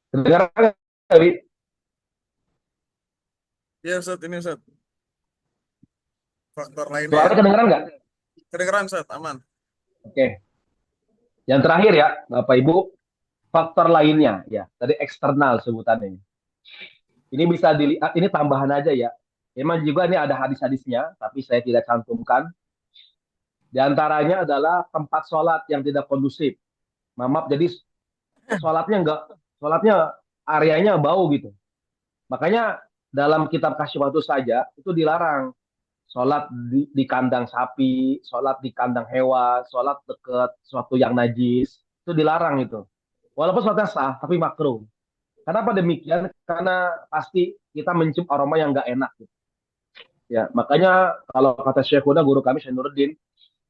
Kedengaran nggak, Wi? Ya Ustaz, ini Ustaz. Faktor lainnya Suaranya ya. kedengaran nggak? Kedengeran Ustaz, aman. Oke. Yang terakhir ya, Bapak Ibu, faktor lainnya ya. Tadi eksternal sebutannya. Ini bisa dilihat, ini tambahan aja ya. Memang juga ini ada hadis-hadisnya, tapi saya tidak cantumkan. Di antaranya adalah tempat sholat yang tidak kondusif. Maaf, jadi sholatnya areanya bau gitu. Makanya dalam kitab Kasyifatu saja itu dilarang sholat di kandang sapi, sholat di kandang hewan, sholat dekat sesuatu yang najis, itu dilarang itu. Walaupun sholatnya sah, tapi makruh. Kenapa demikian? Karena pasti kita mencium aroma yang nggak enak. Gitu. Ya, makanya kalau kata Syekhuna, guru kami Syekh Nuruddin,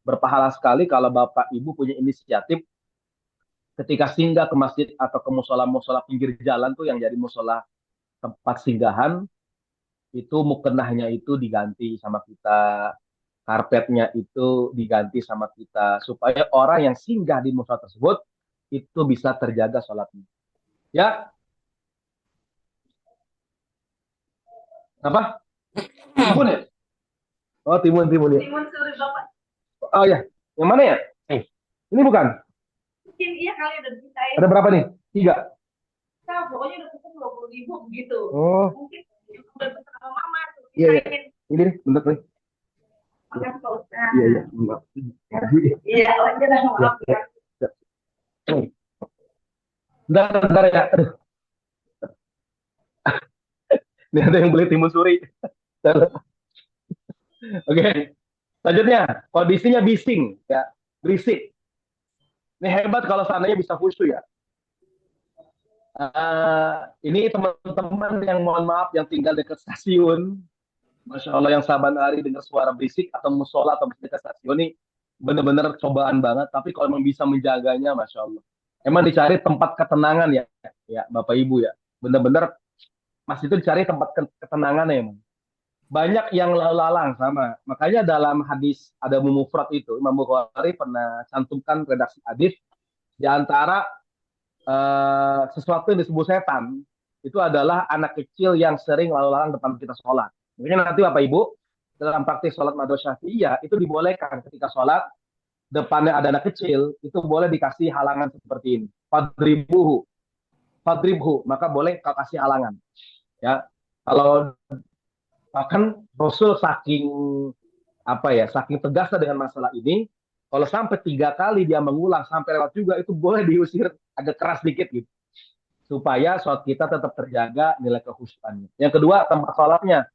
berpahala sekali kalau Bapak Ibu punya inisiatif ketika singgah ke masjid atau ke musola-musola pinggir jalan tuh yang jadi musola tempat singgahan, itu mukenahnya itu diganti sama kita, karpetnya itu diganti sama kita, supaya orang yang singgah di musola tersebut itu bisa terjaga sholatnya. Ya, apa? Timun ya? Oh, timun, timun ya. Timun suri Bapak. Oh ya, yang mana ya? Ini bukan. Mungkin iya kali udah dipisahin. Ada berapa nih? 3. Tahu, pokoknya udah pesen 20.000 begitu. Oh, Mungkin udah pesen sama Mama tuh. iya, iya. Pisahin. Ini nih, bentar nih. Makasih Pak Ustaz. Iya, iya. Maaf. Iya, wajar dah, maaf Ya, ya. ya. Bentar, bentar ya. Aduh, ini ada yang beli timun suri. Oke, selanjutnya kondisinya bising, ya, berisik. Ini hebat kalau seandainya bisa khusyuk ya. Ini teman-teman yang mohon maaf yang tinggal dekat stasiun, Masya Allah yang saban hari dengar suara berisik atau musola atau dekat stasiun ini benar-benar cobaan banget. Tapi kalau memang bisa menjaganya, Masya Allah. Emang dicari tempat ketenangan ya, ya Bapak Ibu ya. Benar-benar Mas itu dicari tempat ketenangan ya, emang. Banyak yang lalu lalang sama. Makanya dalam hadis ada mufrad itu Imam Bukhari pernah cantumkan redaksi hadis di antara sesuatu yang disebut setan itu adalah anak kecil yang sering lalu lalang depan kita sholat. Mungkin nanti Bapak Ibu dalam praktik sholat madhab syafi'iyah itu dibolehkan ketika sholat depannya ada anak kecil itu boleh dikasih halangan seperti ini. Fadribuhu, fadribhu, maka boleh kau kasih halangan. Ya, kalau bahkan Rasul saking apa ya, saking tegasnya dengan masalah ini, kalau sampai 3 kali dia mengulang sampai lewat juga itu boleh diusir agak keras dikit gitu supaya sholat kita tetap terjaga nilai kekhusyukannya. Yang kedua, tempat sholatnya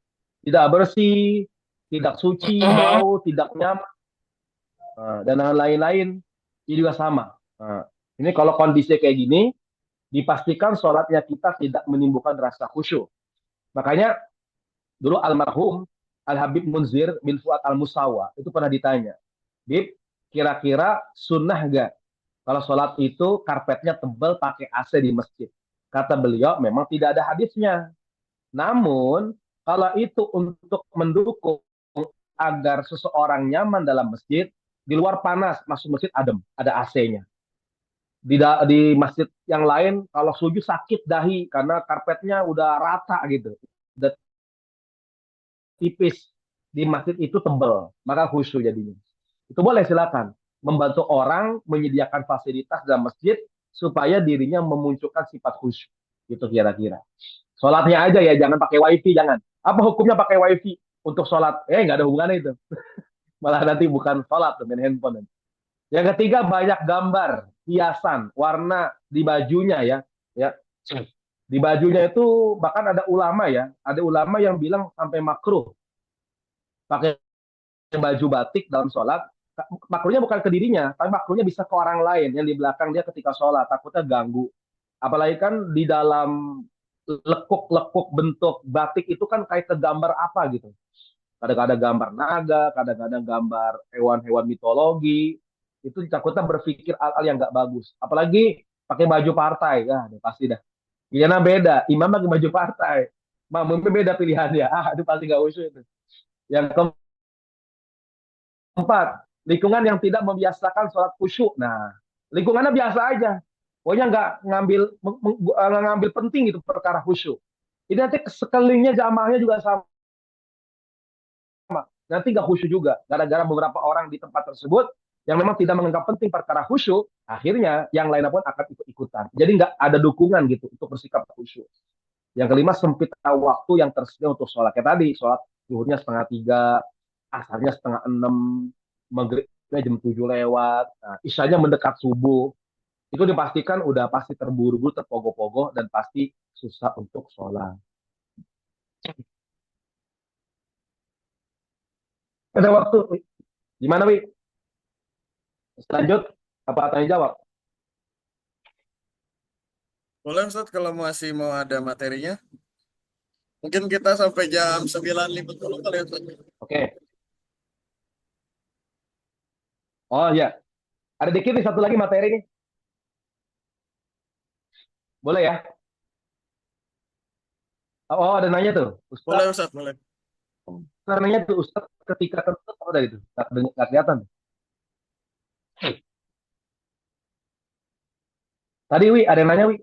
tidak bersih, tidak suci, bau, tidak nyaman, dan lain-lain. Ini juga sama. Ini kalau kondisi kayak gini, dipastikan sholatnya kita tidak menimbulkan rasa khusyuk. Makanya dulu almarhum Al-Habib Munzir bin Fuad Al-Musawa itu pernah ditanya, Bib, kira-kira sunnah gak kalau sholat itu karpetnya tebal pakai AC di masjid? Kata beliau, memang tidak ada hadisnya. Namun, kalau itu untuk mendukung agar seseorang nyaman dalam masjid, di luar panas, masuk masjid adem, ada AC-nya. Di masjid yang lain, kalau sujud sakit dahi, karena karpetnya udah rata gitu. Udah tipis. Di masjid itu tebal, maka khusyuk jadinya. Itu boleh silakan. Membantu orang menyediakan fasilitas dalam masjid, supaya dirinya memunculkan sifat khusyuk. Gitu kira-kira. Sholatnya aja ya, jangan pakai wifi, jangan. Apa hukumnya pakai wifi untuk sholat? Nggak ada hubungannya itu. Malah nanti bukan sholat, main handphone. Yang ketiga, banyak gambar, hiasan, warna di bajunya ya. Ya. Di bajunya itu bahkan ada ulama yang bilang sampai makruh pakai baju batik dalam sholat. Makruhnya bukan ke dirinya, tapi makruhnya bisa ke orang lain yang di belakang dia ketika sholat, takutnya ganggu. Apalagi kan di dalam lekuk-lekuk bentuk batik itu kan kayak ke gambar apa gitu. Kadang-kadang gambar naga, kadang-kadang gambar hewan-hewan mitologi. Itu takutnya berpikir hal-hal yang nggak bagus. Apalagi pakai baju partai, ya pasti dah. Gimana beda, imam pakai baju partai. Mungkin beda pilihannya. Itu pasti nggak usul itu. Yang keempat, lingkungan yang tidak membiasakan sholat khusyuk. Nah, lingkungannya biasa aja. Pokoknya nggak ngambil penting itu perkara khusyuk. Ini nanti sekelilingnya jamaahnya juga sama. Nanti nggak khusyuk juga. Gara-gara beberapa orang di tempat tersebut yang memang tidak menganggap penting perkara khusyuk, akhirnya yang lainnya pun akan ikut-ikutan. Jadi nggak ada dukungan gitu untuk bersikap khusyuk. Yang kelima, sempit waktu yang tersedia untuk sholat. Kayak tadi, sholat zuhurnya 2:30, asarnya 5:30, maghribnya jam 7 lewat, nah, isyanya mendekat subuh. Itu dipastikan udah pasti terburu-buru, terpogoh-pogoh, dan pasti susah untuk sholat. Ada waktu. Gimana, Wi? Lanjut, apa tanya jawab? Boleh Ustaz kalau masih mau ada materinya. Mungkin kita sampai jam 9.50 kali ya Ustaz. Oke. Oh ya, ada dikit nih satu lagi materi nih. Boleh ya? Oh, ada nanya tuh. Boleh Ustaz, Ustaz, boleh. nanya tuh Ustaz ketika kentut apa tadi itu? Nggak kelihatan. Tadi Wi, ada yang nanya Wi.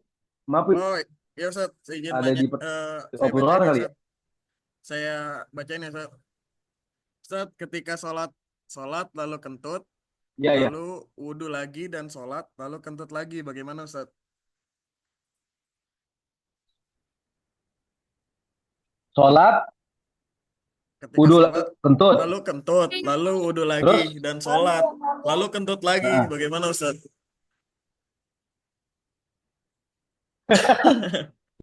Maaf Wi, Oh, ya Ustaz, saya izin ada nanya. di Saya obrolan bacain ya kali ya? Ustaz. Saya bacain ya Ustaz. Ustaz, ketika sholat lalu kentut, Iya, ya. lalu wudhu lagi dan sholat lalu kentut lagi. Bagaimana Ustaz? Sholat, Ketika wudhu, sholat kentut. lalu kentut, lalu wudhu lagi Terus, dan sholat lalu kentut lagi. nah, Bagaimana Ustaz?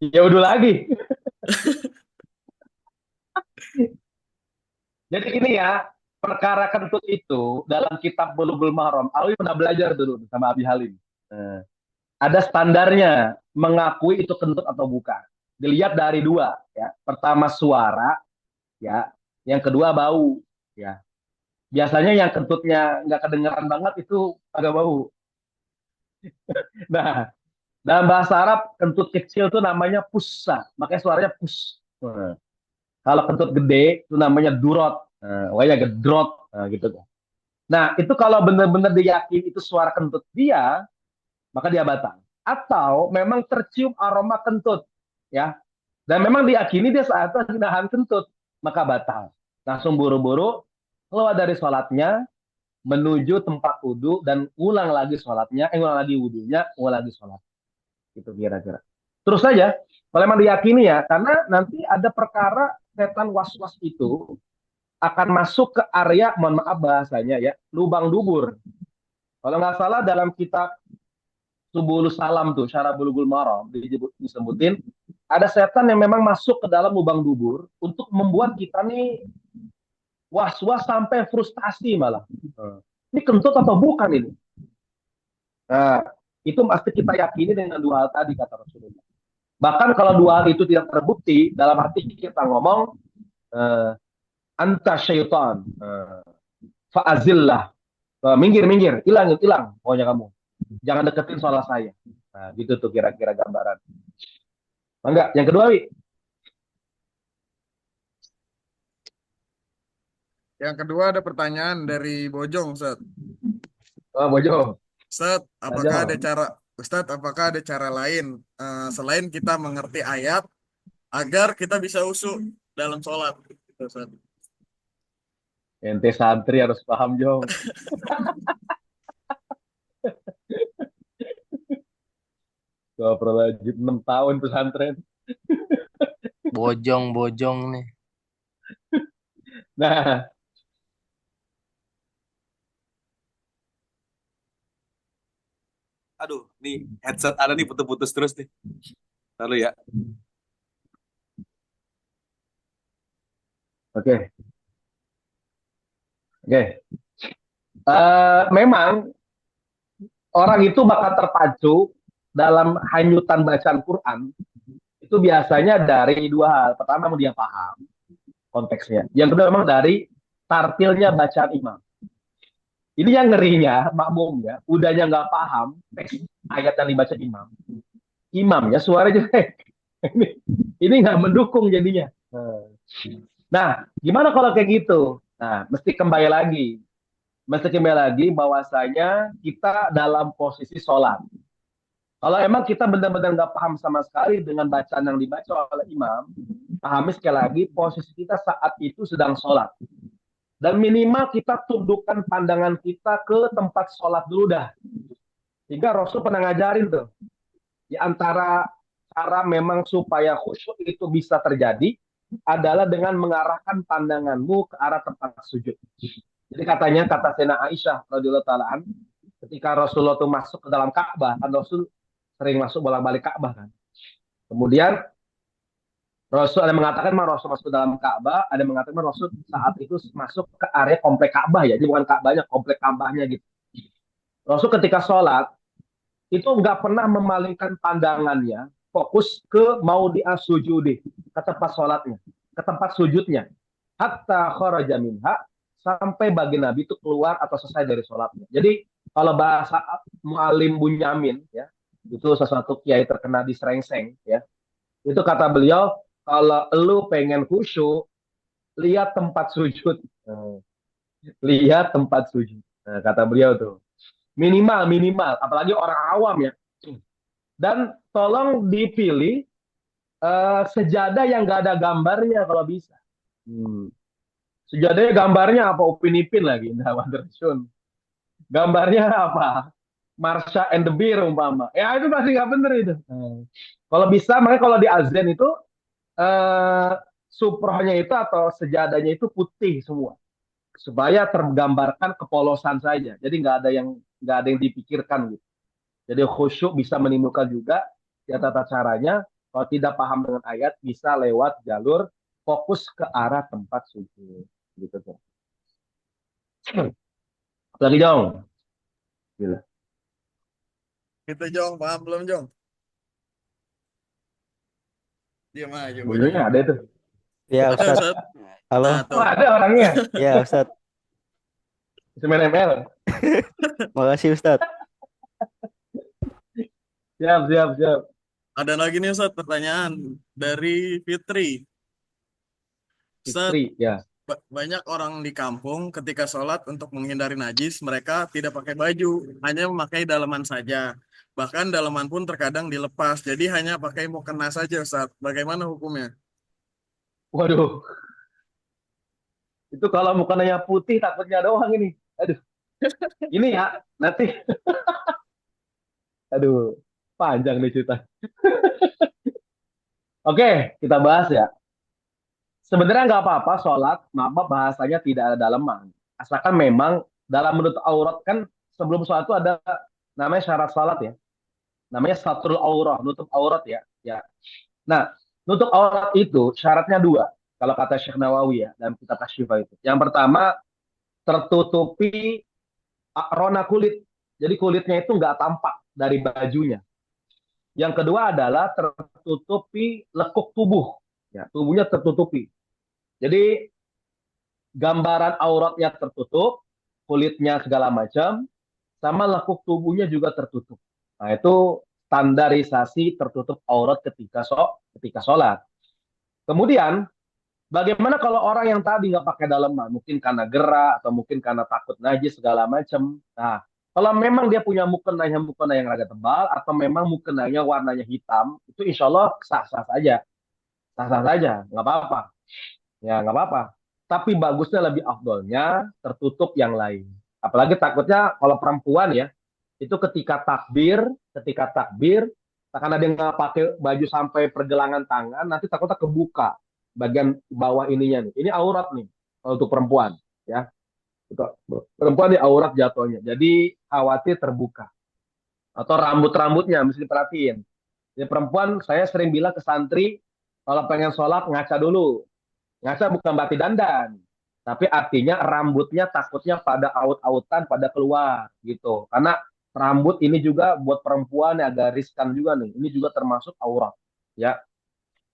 ya wudhu lagi. Jadi ini ya, perkara kentut itu dalam kitab Bulughul Maram, Alwi pernah belajar dulu sama Abi Halim. Nah, ada standarnya mengakui itu kentut atau bukan. Dilihat dari dua, ya. Pertama suara, ya. Yang kedua bau, ya. Biasanya yang kentutnya nggak kedengeran banget itu agak bau. Nah, dalam bahasa Arab kentut kecil itu namanya pussa, makanya suaranya pus. Nah, kalau kentut gede itu namanya durot, wajah gedrot, gitu. Nah, itu kalau benar-benar diyakini itu suara kentut dia, maka dia batal. Atau memang tercium aroma kentut, ya. Dan memang diyakini dia saat itu nahan kentut, maka batal. Langsung buru-buru keluar dari sholatnya, menuju tempat wudhu dan ulang lagi sholatnya, ulang lagi wudhunya, ulang lagi sholat. Gitu kira-kira. Terus saja, kalau memang diyakini ya, karena nanti ada perkara setan was-was itu akan masuk ke area, mohon maaf bahasanya ya, lubang dubur. Kalau nggak salah dalam kitab Subulus Salam tuh, Syarah Bulughul Maram, disebutin, ada setan yang memang masuk ke dalam lubang dubur untuk membuat kita nih was-was sampai frustasi malah. Ini kentut atau bukan ini? Nah, itu pasti kita yakini dengan dua hal tadi kata Rasulullah. Bahkan kalau dua hal itu tidak terbukti, dalam hati kita ngomong, anta syaitan, fa'azillah, minggir, hilang, pokoknya kamu. Jangan deketin soal saya. Nah, gitu tuh kira-kira gambaran. Enggak, yang kedua, Wi. Yang kedua ada pertanyaan dari Bojong, Ustaz. Oh, Bojo. Ustaz, Aja. apakah ada cara lain selain kita mengerti ayat agar kita bisa usul dalam sholat? Gitu, Ustaz. Ente santri harus paham, Jo. Gak pernah 6 tahun pesantren. Bojong nih. Nah, Aduh, nih headset ada nih putus-putus terus nih. Lalu ya. oke. Memang orang itu bakal terpacu dalam hanyutan bacaan Quran itu biasanya dari dua hal. Pertama, memang dia paham konteksnya. Yang kedua, memang dari tartilnya bacaan imam. Ini yang ngerinya, makmum ya, udahnya nggak paham teks ayat yang dibaca imam. Imamnya suara jelek. Ini nggak mendukung jadinya. Nah, gimana kalau kayak gitu? Nah, mesti kembali lagi bahwasanya kita dalam posisi sholat. Kalau emang kita benar-benar nggak paham sama sekali dengan bacaan yang dibaca oleh imam, pahami sekali lagi posisi kita saat itu sedang sholat. Dan minimal kita tundukkan pandangan kita ke tempat sholat dulu dah. Sehingga Rasul pernah ngajarin tuh. Di antara cara memang supaya khusyuk itu bisa terjadi adalah dengan mengarahkan pandanganmu ke arah tempat sujud. Jadi kata Sena Aisyah radhiyallahu taala ketika Rasulullah itu masuk ke dalam Ka'bah, kan Rasul sering masuk bolak-balik Ka'bah kan. Kemudian Rasul ada mengatakan Rasul masuk ke dalam Ka'bah, ada mengatakan Rasul saat itu masuk ke area komplek Ka'bah ya, jadi bukan Ka'bahnya, komplek Ka'bahnya gitu. Rasul ketika sholat itu nggak pernah memalingkan pandangannya fokus ke maudi as-sujudi, ke tempat sholatnya, ke tempat sujudnya, hatta kharaja minha, sampai baginda Nabi itu keluar atau selesai dari sholatnya. Jadi kalau bahasa Mu'alim Bunyamin ya, itu sesuatu kiai terkena di Serengseng ya, itu kata beliau, kalau lu pengen khusyuk, lihat tempat sujud. Lihat tempat sujud. Nah, kata beliau tuh. Minimal. Apalagi orang awam ya. Dan tolong dipilih sejadah yang nggak ada gambarnya kalau bisa. Sejadahnya gambarnya apa? Upin Ipin lagi, nah Wondersun. Gambarnya apa? Marsha and the Bear umpama. Ya itu pasti nggak bener itu. Kalau bisa, makanya kalau di azan itu eh, suprohnya itu atau sejadahnya itu putih semua, supaya tergambarkan kepolosan saja. Jadi nggak ada yang dipikirkan gitu. Jadi khusyuk bisa menimbulkan juga. Ya tata caranya, kalau tidak paham dengan ayat bisa lewat jalur fokus ke arah tempat sujud. Gitu tuh. Lagi dong. Gila. Gitu Jong, paham belum Jong? Diam aja Bunyinya bocah. ada itu. Ya Ada Ustadz. Ustaz. Halo. Nah Oh, tuh. ada orangnya. Ya Ustadz. Semen ML. Makasih Ustadz. Siap, siap, siap. Ada lagi nih Ustaz pertanyaan dari Fitri. Ustaz, Fitri, ya. banyak orang di kampung ketika sholat untuk menghindari najis, mereka tidak pakai baju, hanya memakai dalaman saja. Bahkan dalaman pun terkadang dilepas, jadi hanya pakai mukena saja Ustaz. Bagaimana hukumnya? Waduh, itu kalau mukannya putih takutnya doang ini. Aduh, ini ya nanti. Aduh, panjang nih cerita. Oke, kita bahas ya. Sebenarnya nggak apa-apa sholat, maaf bahasanya tidak ada daleman. Asalkan memang dalam menutup aurat kan sebelum sholat itu ada namanya syarat sholat ya. Namanya satrul aurah, nutup aurat ya. Ya. Nah, nutup aurat itu syaratnya dua. Kalau kata Syekh Nawawi ya dalam kitab Asy-Syifa itu. Yang pertama tertutupi rona kulit. Jadi kulitnya itu nggak tampak dari bajunya. Yang kedua adalah tertutupi lekuk tubuh. Ya, tubuhnya tertutupi. Jadi gambaran auratnya tertutup, kulitnya segala macam, sama lekuk tubuhnya juga tertutup. Nah, itu standarisasi tertutup aurat ketika sholat. Kemudian, bagaimana kalau orang yang tadi nggak pakai daleman, mungkin karena gerah atau mungkin karena takut najis segala macam. Nah, kalau memang dia punya mukena yang agak tebal atau memang mukenanya warnanya hitam, itu insya Allah sah-sah saja, sah-sah saja, nggak apa-apa, ya nggak apa-apa. Tapi bagusnya lebih afdolnya tertutup yang lain. Apalagi takutnya kalau perempuan ya, itu ketika takbir, karena dia nggak pakai baju sampai pergelangan tangan, nanti takutnya kebuka bagian bawah ininya nih. Ini aurat nih kalau untuk perempuan, ya. Untuk perempuan di aurat jatuhnya. Jadi khawatir terbuka. Atau rambut-rambutnya mesti diperhatiin. Jadi perempuan saya sering bilang ke santri kalau pengen sholat ngaca dulu. Ngaca bukan berarti dandan, tapi artinya rambutnya takutnya pada aut-autan pada keluar gitu. Karena rambut ini juga buat perempuan yang agak riskan juga nih. Ini juga termasuk aurat, ya.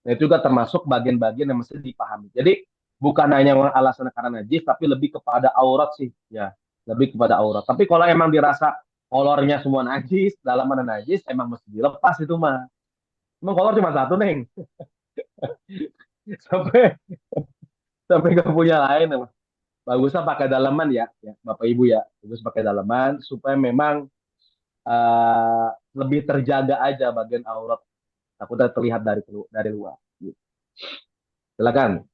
Nah, itu juga termasuk bagian-bagian yang mesti dipahami. Jadi bukan hanya alasan karena najis, tapi lebih kepada aurat sih, ya. Lebih kepada aurat. Tapi kalau emang dirasa kolornya semua najis, dalaman najis, emang mesti dilepas itu mah. Emang kolor cuma satu, Neng. Sampai sampai nggak punya lain, emang. Bagusnya pakai dalaman ya, ya Bapak Ibu ya. Bagus pakai dalaman supaya memang eh, lebih terjaga aja bagian aurat. Takutnya terlihat dari luar. Gitu. Silakan.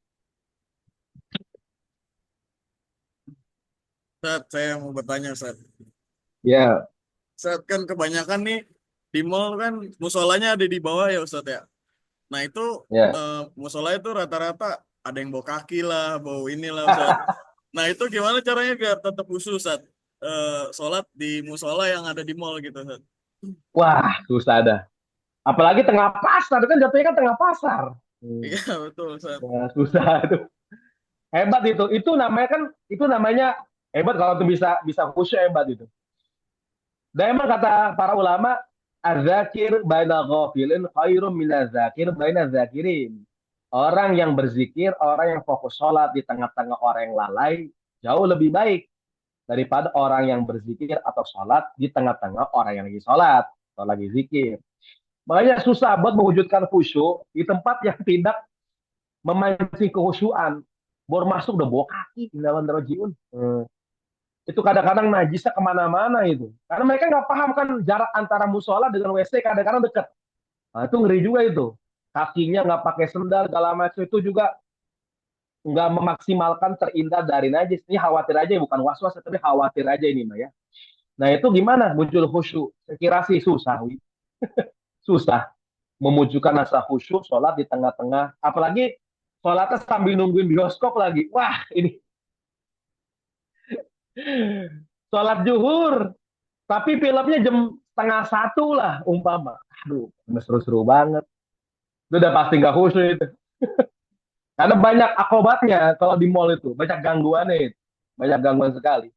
Ustaz, saya mau bertanya Ustaz. Ya, Ustaz kan kebanyakan nih di mall kan musolanya ada di bawah ya Ustaz ya. Nah itu ya. musola itu rata-rata ada yang bawa kaki lah, bawa inilah Ustaz. Nah itu gimana caranya biar tetap khusyuk Ustaz? Sholat di musola yang ada di mall gitu Ustaz. Wah, susah ada. Apalagi tengah pasar, kan jatuhnya kan tengah pasar. Iya betul Ustaz. Wah, susah itu. Hebat itu. Itu namanya hebat kalau itu bisa bisa khusyuk hebat itu. Dan emang kata para ulama, az-zakir baina ghafilin khairum minaz-zakir baina zakirin. Orang yang berzikir, orang yang fokus sholat di tengah-tengah orang yang lalai, jauh lebih baik daripada orang yang berzikir atau sholat di tengah-tengah orang yang lagi sholat atau lagi zikir. Makanya susah buat mewujudkan khusyuk di tempat yang tidak memancing kehusyuan. Baru masuk udah bawa kaki, innalan rojiun. Itu kadang-kadang najisnya kemana-mana itu. Karena mereka nggak paham kan jarak antara musola dengan WC kadang-kadang dekat. Nah, itu ngeri juga itu. Kakinya nggak pakai sendal, segala macam itu juga nggak memaksimalkan terhindar dari najis. Ini khawatir aja, bukan was-was, tapi khawatir aja ini, Mbak ya. Nah, itu gimana muncul khusyuk? Saya kira sih susah, Wi. Susah memunculkan rasa khusyuk sholat di tengah-tengah. Apalagi sholatnya sambil nungguin bioskop lagi. Wah, ini sholat zuhur. Tapi filmnya jam setengah satu lah, umpama. Aduh, seru-seru banget. Itu udah pasti nggak khusyuk itu. Karena banyak akobatnya kalau di mall itu. Banyak gangguannya itu. Banyak gangguan sekali.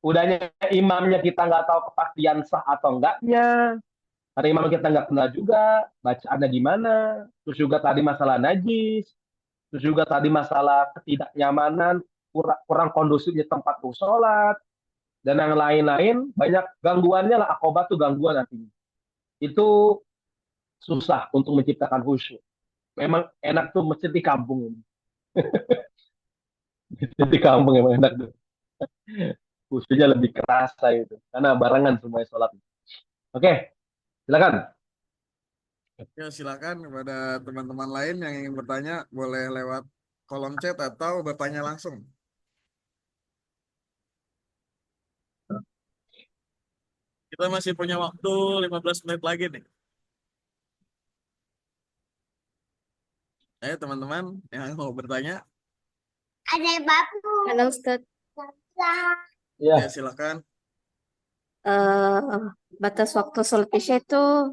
Udahnya imamnya kita nggak tahu kepastian sah atau enggaknya. Karena imam kita nggak kenal juga. Bacaannya gimana. Terus juga tadi masalah najis. Terus juga tadi masalah ketidaknyamanan. Kurang kondusifnya tempat untuk sholat. Dan yang lain-lain. Banyak gangguannya lah. Akobat tuh gangguan nantinya. Itu susah untuk menciptakan khusyuk. Memang enak tuh masjid di kampung ini. Masjid di kampung emang enak tuh. Khusyuknya lebih kerasa itu. Karena barengan semuanya sholat. Oke, silakan. Ya, silakan kepada teman-teman lain yang ingin bertanya, boleh lewat kolom chat atau bertanya langsung. Kita masih punya waktu 15 menit lagi nih. Ayo teman-teman yang mau bertanya, Halo Ustadz, Ya, ya silakan. batas waktu sholat isya itu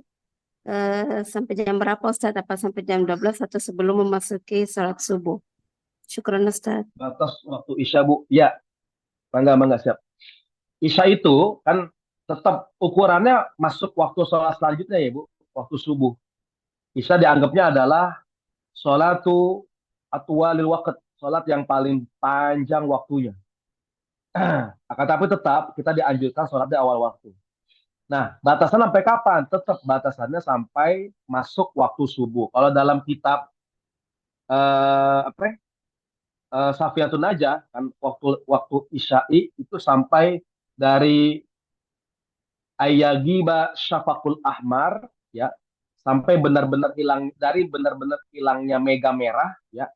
sampai jam berapa Ustadz? Apa sampai jam 12 atau sebelum memasuki sholat subuh? Syukran Ustadz. batas waktu Isya, Bu. Ya, mangga siap. Isya itu kan tetap ukurannya masuk waktu sholat selanjutnya ya, Bu. Waktu subuh. Isya dianggapnya adalah sholatu atwalil waqt, sholat yang paling panjang waktunya. Akan tapi tetap kita dianjurkan sholat di awal waktu. Nah, batasan sampai kapan? Tetap batasannya sampai masuk waktu subuh. Kalau dalam kitab apa ya? Safiyatun Najah kan waktu waktu isya'i itu sampai dari ayagiba syafaqul ahmar ya sampai benar-benar hilang dari benar-benar hilangnya mega merah ya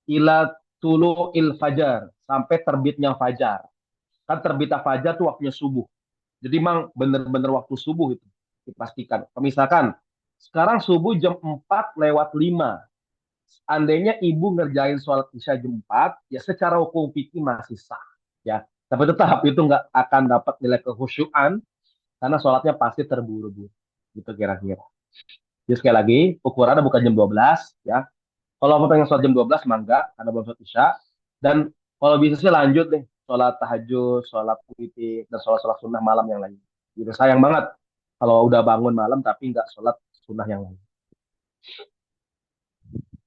ila tulu'il fajar sampai terbitnya fajar. Kan terbitnya fajar tuh waktunya subuh. Jadi memang benar-benar waktu subuh itu dipastikan. Misalkan sekarang subuh jam 4 lewat 5. Andainya ibu ngerjain sholat isya jam 4, ya secara hukum fikih masih sah. Ya. Tapi tetap itu nggak akan dapat nilai kehusyuan karena sholatnya pasti terburu-buru. Gitu kira-kira. Jadi sekali lagi, ukurannya bukan jam 12. Ya. Kalau mau pengen sholat jam 12, mangga, karena belum sholat isya. Dan kalau bisa sih lanjut deh. Sholat tahajud, sholat witir, dan sholat-sholat sunnah malam yang lain. Gitu. Sayang banget kalau udah bangun malam tapi nggak sholat sunnah yang lain.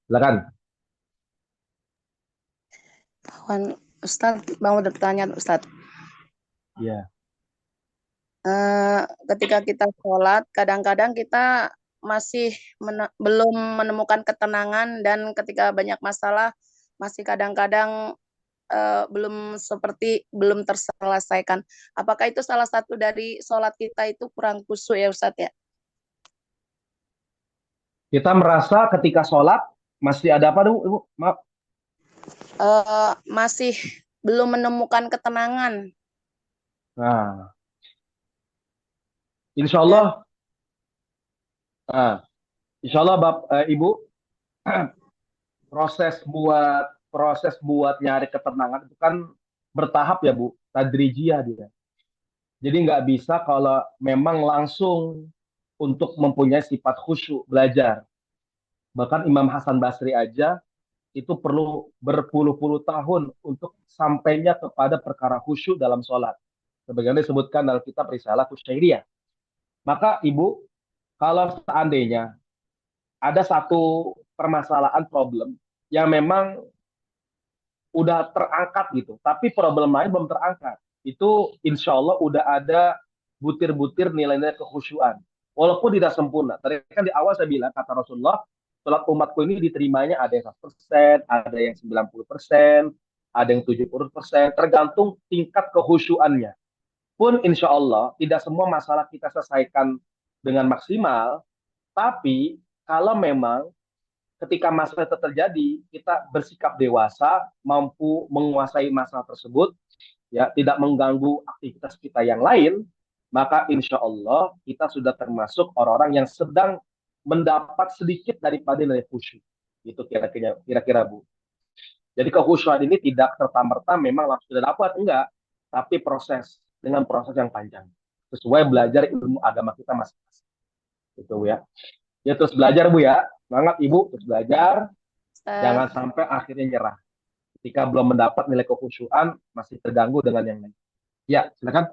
Silakan. Ustadz, mau bertanya Ustadz. Iya. Ketika kita sholat, kadang-kadang kita masih belum menemukan ketenangan dan ketika banyak masalah masih kadang-kadang belum terselesaikan. Apakah itu salah satu dari sholat kita itu kurang khusyuk ya Ustadz ya? Kita merasa ketika sholat masih ada apa dulu, Ibu? Maaf. Masih belum menemukan ketenangan. Nah, insya Allah, insya Allah, Ibu, proses buat nyari ketenangan itu kan bertahap ya, Bu, tadrijiyah dia. Jadi nggak bisa kalau memang langsung untuk mempunyai sifat khusyuk belajar. Bahkan Imam Hasan Basri aja itu perlu berpuluh-puluh tahun untuk sampainya kepada perkara khusyuk dalam sholat. Sebagaimana disebutkan dalam kitab Risalah Kusyairiyah. Maka Ibu, kalau seandainya ada satu permasalahan problem yang memang udah terangkat gitu, tapi problem lain belum terangkat, itu insya Allah udah ada butir-butir nilai-nilai kekhusyuan. Walaupun tidak sempurna. Tadi kan di awal saya bilang, kata Rasulullah, sholat umatku ini diterimanya ada yang 100%, ada yang 90%, ada yang 70%, tergantung tingkat kehusyuannya. Pun insya Allah tidak semua masalah kita selesaikan dengan maksimal, tapi kalau memang ketika masalah itu terjadi, kita bersikap dewasa, mampu menguasai masalah tersebut, ya tidak mengganggu aktivitas kita yang lain, maka insya Allah kita sudah termasuk orang-orang yang sedang mendapat sedikit daripada nilai khusyuk. Itu kira-kira Bu. Jadi kehusyuan ini tidak serta-merta memang langsung sudah dapat, enggak, tapi proses dengan proses yang panjang sesuai belajar ilmu agama kita masing-masing. Itu ya. Ya terus belajar Bu ya. Semangat Ibu terus belajar. Ustaz. Jangan sampai akhirnya nyerah. Ketika belum mendapat nilai kekhusyuan masih terganggu dengan yang lain. Ya, silakan.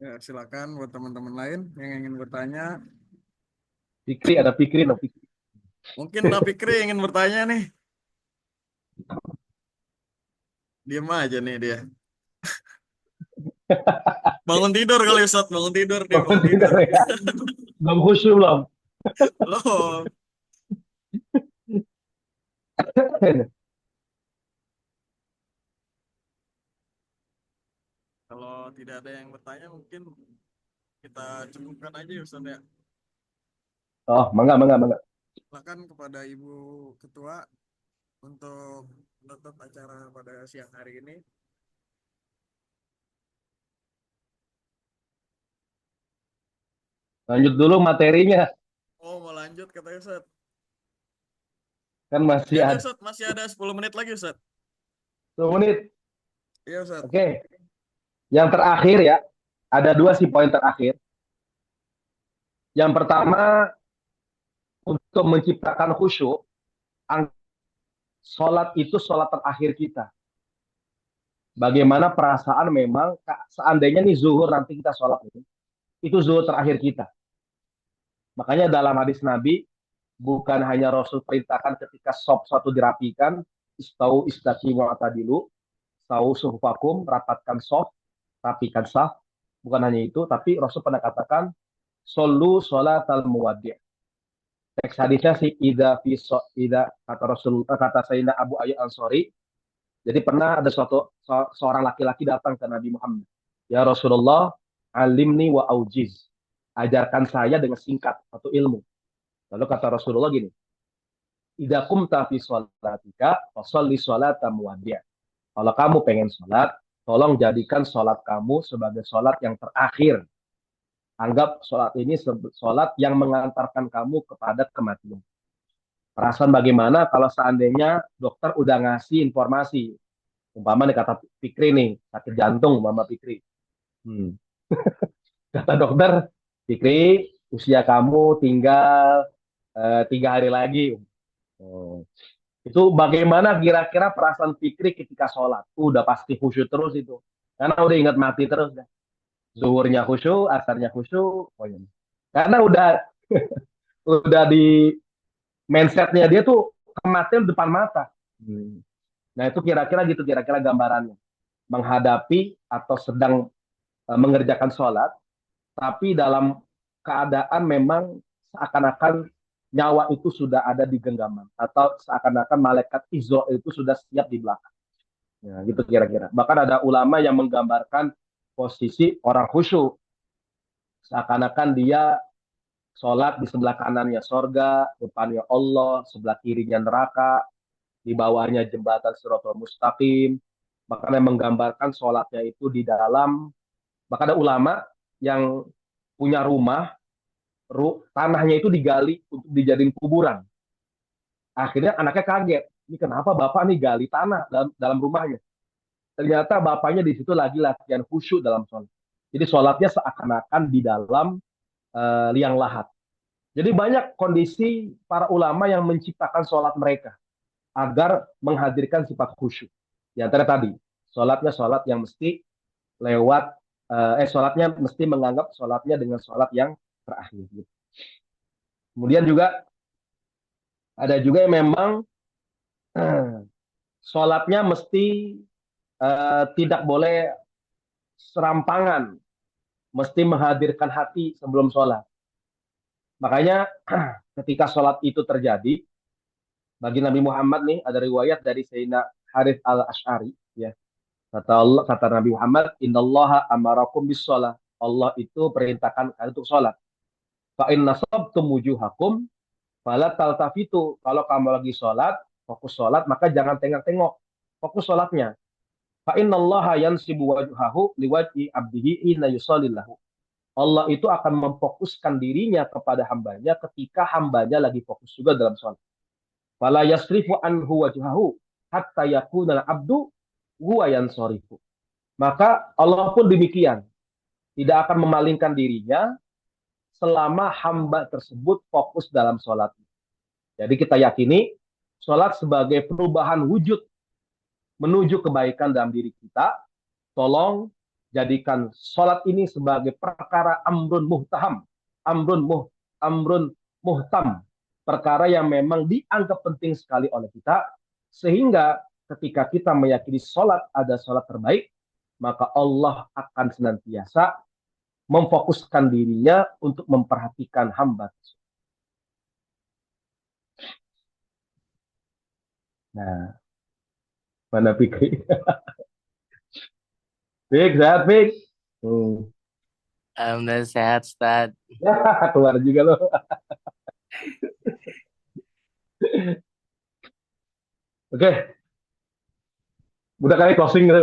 Ya, silakan buat teman-teman lain yang ingin bertanya. Fikri ada Fikri, no Fikri. Mungkin Mbak Fikri ingin bertanya nih. Diam aja nih dia. Bangun tidur kali Ustaz, bangun tidur dia, bangun tidur. Ya. Belum khusyuk belum. Loh, kalau tidak ada yang bertanya mungkin kita cukupkan aja ya Ustaz ya. Oh, mangga. Silakan kepada Ibu Ketua untuk menutup acara pada siang hari ini. Lanjut dulu materinya. Oh, mau lanjut katanya Ustaz. Kan masih Ya, ada Ustaz, masih ada 10 menit lagi Ustaz. 2 menit. Iya Ustaz. Oke. Yang terakhir ya, ada 2 sih poin terakhir. Yang pertama, untuk menciptakan khusyuk, sholat itu sholat terakhir kita. Bagaimana perasaan memang, seandainya nih zuhur nanti kita sholat ini, itu zuhur terakhir kita. Makanya dalam hadis Nabi, bukan hanya Rasul perintahkan ketika sop satu dirapikan, istau istaki mu'tadilu, istau suhufakum, rapatkan sof, rapikan saf. Bukan hanya itu, tapi Rasul pernah katakan, solu sholatal muwaddi'. Teks hadisnya sih ida kata Rasul, kata Sayyidina Abu Ayyub Ansori. Jadi pernah ada seorang laki-laki datang ke Nabi Muhammad. Ya Rasulullah, alimni wa aujiz. Ajarkan saya dengan singkat satu ilmu. Lalu kata Rasulullah gini, idza qumta fi sholatika fasholli sholata muwaddi'. Kalau kamu pengen sholat, tolong jadikan sholat kamu sebagai sholat yang terakhir. Anggap sholat ini sholat yang mengantarkan kamu kepada kematian. Perasaan bagaimana kalau seandainya dokter udah ngasih informasi. Umpama nih kata Fikri nih, sakit jantung Mama Fikri. Kata dokter, Fikri, usia kamu tinggal 3 hari lagi. Itu bagaimana kira-kira perasaan Fikri ketika sholat? Udah pasti khusyuk terus itu. Karena udah ingat mati terus. Zuhurnya khusyuk, asarnya khusyuk. Karena udah di mindsetnya dia tuh kematian depan mata. Nah itu kira-kira gitu, kira-kira gambarannya. Menghadapi atau sedang mengerjakan sholat, tapi dalam keadaan memang seakan-akan nyawa itu sudah ada di genggaman. Atau seakan-akan malaikat Izra itu sudah siap di belakang. Nah gitu kira-kira. Bahkan ada ulama yang menggambarkan posisi orang khusyuk. Seakan-akan dia sholat di sebelah kanannya sorga, depannya Allah, sebelah kirinya neraka, di bawahnya jembatan Shirathul Mustaqim. Makanya menggambarkan sholatnya itu di dalam. Maka ada ulama yang punya rumah, tanahnya itu digali untuk dijadiin kuburan. Akhirnya anaknya kaget, ini kenapa bapak nih gali tanah dalam rumahnya? Ternyata bapaknya di situ lagi latihan khusyuk dalam sholat. Jadi sholatnya seakan-akan di dalam liang lahat. Jadi banyak kondisi para ulama yang menciptakan sholat mereka agar menghadirkan sifat khusyuk. Di antara tadi, sholatnya sholat yang mesti lewat, sholatnya mesti menganggap sholatnya dengan sholat yang terakhir. Kemudian juga ada juga yang memang sholatnya mesti tidak boleh serampangan, mesti menghadirkan hati sebelum sholat. Makanya ketika sholat itu terjadi, bagi Nabi Muhammad nih ada riwayat dari Sayyidina Harith al-Ash'ari ya. Kata Nabi Muhammad, "Innallaha amarakum bis shalah." Allah itu perintahkan kalian untuk sholat. Fa in nasabtum wujuhakum fala taltafitu. Kalau kamu lagi sholat, fokus sholat, maka jangan tengok-tengok. Fokus sholatnya. Fa innallaha yansibu wajhahu liwajhi abdihi inna yusallillahu. Allah itu akan memfokuskan dirinya kepada hambanya ketika hambanya lagi fokus juga dalam sholat. Fala yasrifu anhu wajhahu hatta yakuna abdu huwa yansarifu. Maka Allah pun demikian, tidak akan memalingkan dirinya selama hamba tersebut fokus dalam sholat. Jadi kita yakini sholat sebagai perubahan wujud menuju kebaikan dalam diri kita. Tolong jadikan sholat ini sebagai perkara amrun muhtaham, amrun muhtam, perkara yang memang dianggap penting sekali oleh kita, sehingga ketika kita meyakini sholat ada sholat terbaik, maka Allah akan senantiasa memfokuskan dirinya untuk memperhatikan hamba. Nah, mana Fikri? Fik, sehat Fik. Alhamdulillah sehat, Ustaz. Keluar juga loh. Oke. Udah kali closing gitu.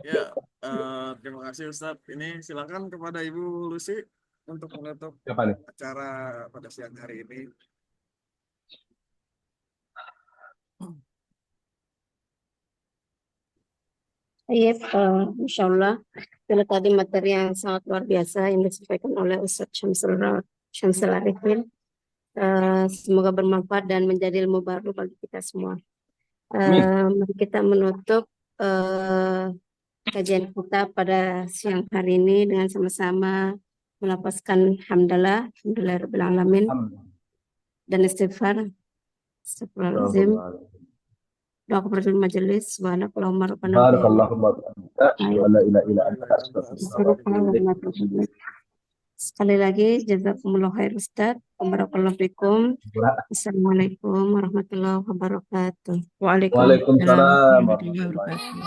Ya, terima kasih Ustadz. Ini silakan kepada Ibu Lucy untuk menutup Siapa nih? acara pada siang hari ini. Iya, Insya Allah. Itu tadi materi yang sangat luar biasa yang disampaikan oleh Ustadz Syamsul Arifin. Semoga bermanfaat dan menjadi ilmu baru bagi kita semua. Mari kita menutup kajian kita pada siang hari ini dengan sama-sama melafazkan alhamdulillah alamin dan istighfar. Astagfirullahaladzim. Doa kepada majelis. Subhanakallahumma rabbana wa bihamdika. Sekali lagi jazakumullah khair Ustaz. Barakallahu fikum. Assalamualaikum warahmatullahi wabarakatuh. Waalaikumsalam warahmatullahi wabarakatuh.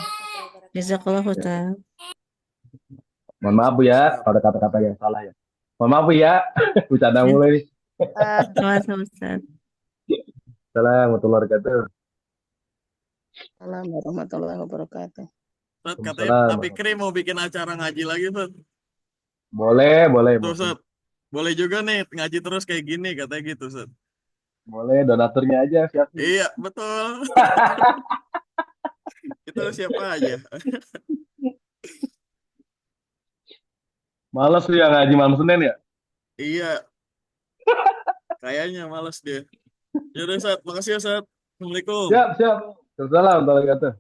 Jazakallah Ustaz. Mohon maaf Bu ya, kalau ada kata-kata yang salah ya. Mohon maaf Bu ya, bercanda mulai. Sama-sama Ustaz. Assalamualaikum warahmatullahi wabarakatuh. Assalamualaikum warahmatullahi wabarakatuh. Ustadz, katanya Pak Fikri mau bikin acara ngaji lagi, Ustadz. Boleh. Tuh, Ustadz. Boleh juga nih ngaji terus kayak gini, katanya gitu, Ustadz. Boleh, donaturnya aja siap. Iya, betul. Itu siapa aja. Males lu ya ngaji malam Senin ya? Iya. Kayaknya males dia. Yaudah, Ustadz. Makasih ya, Ustadz. Assalamualaikum. Siap. Assalamualaikum warahmatullahi wabarakatuh.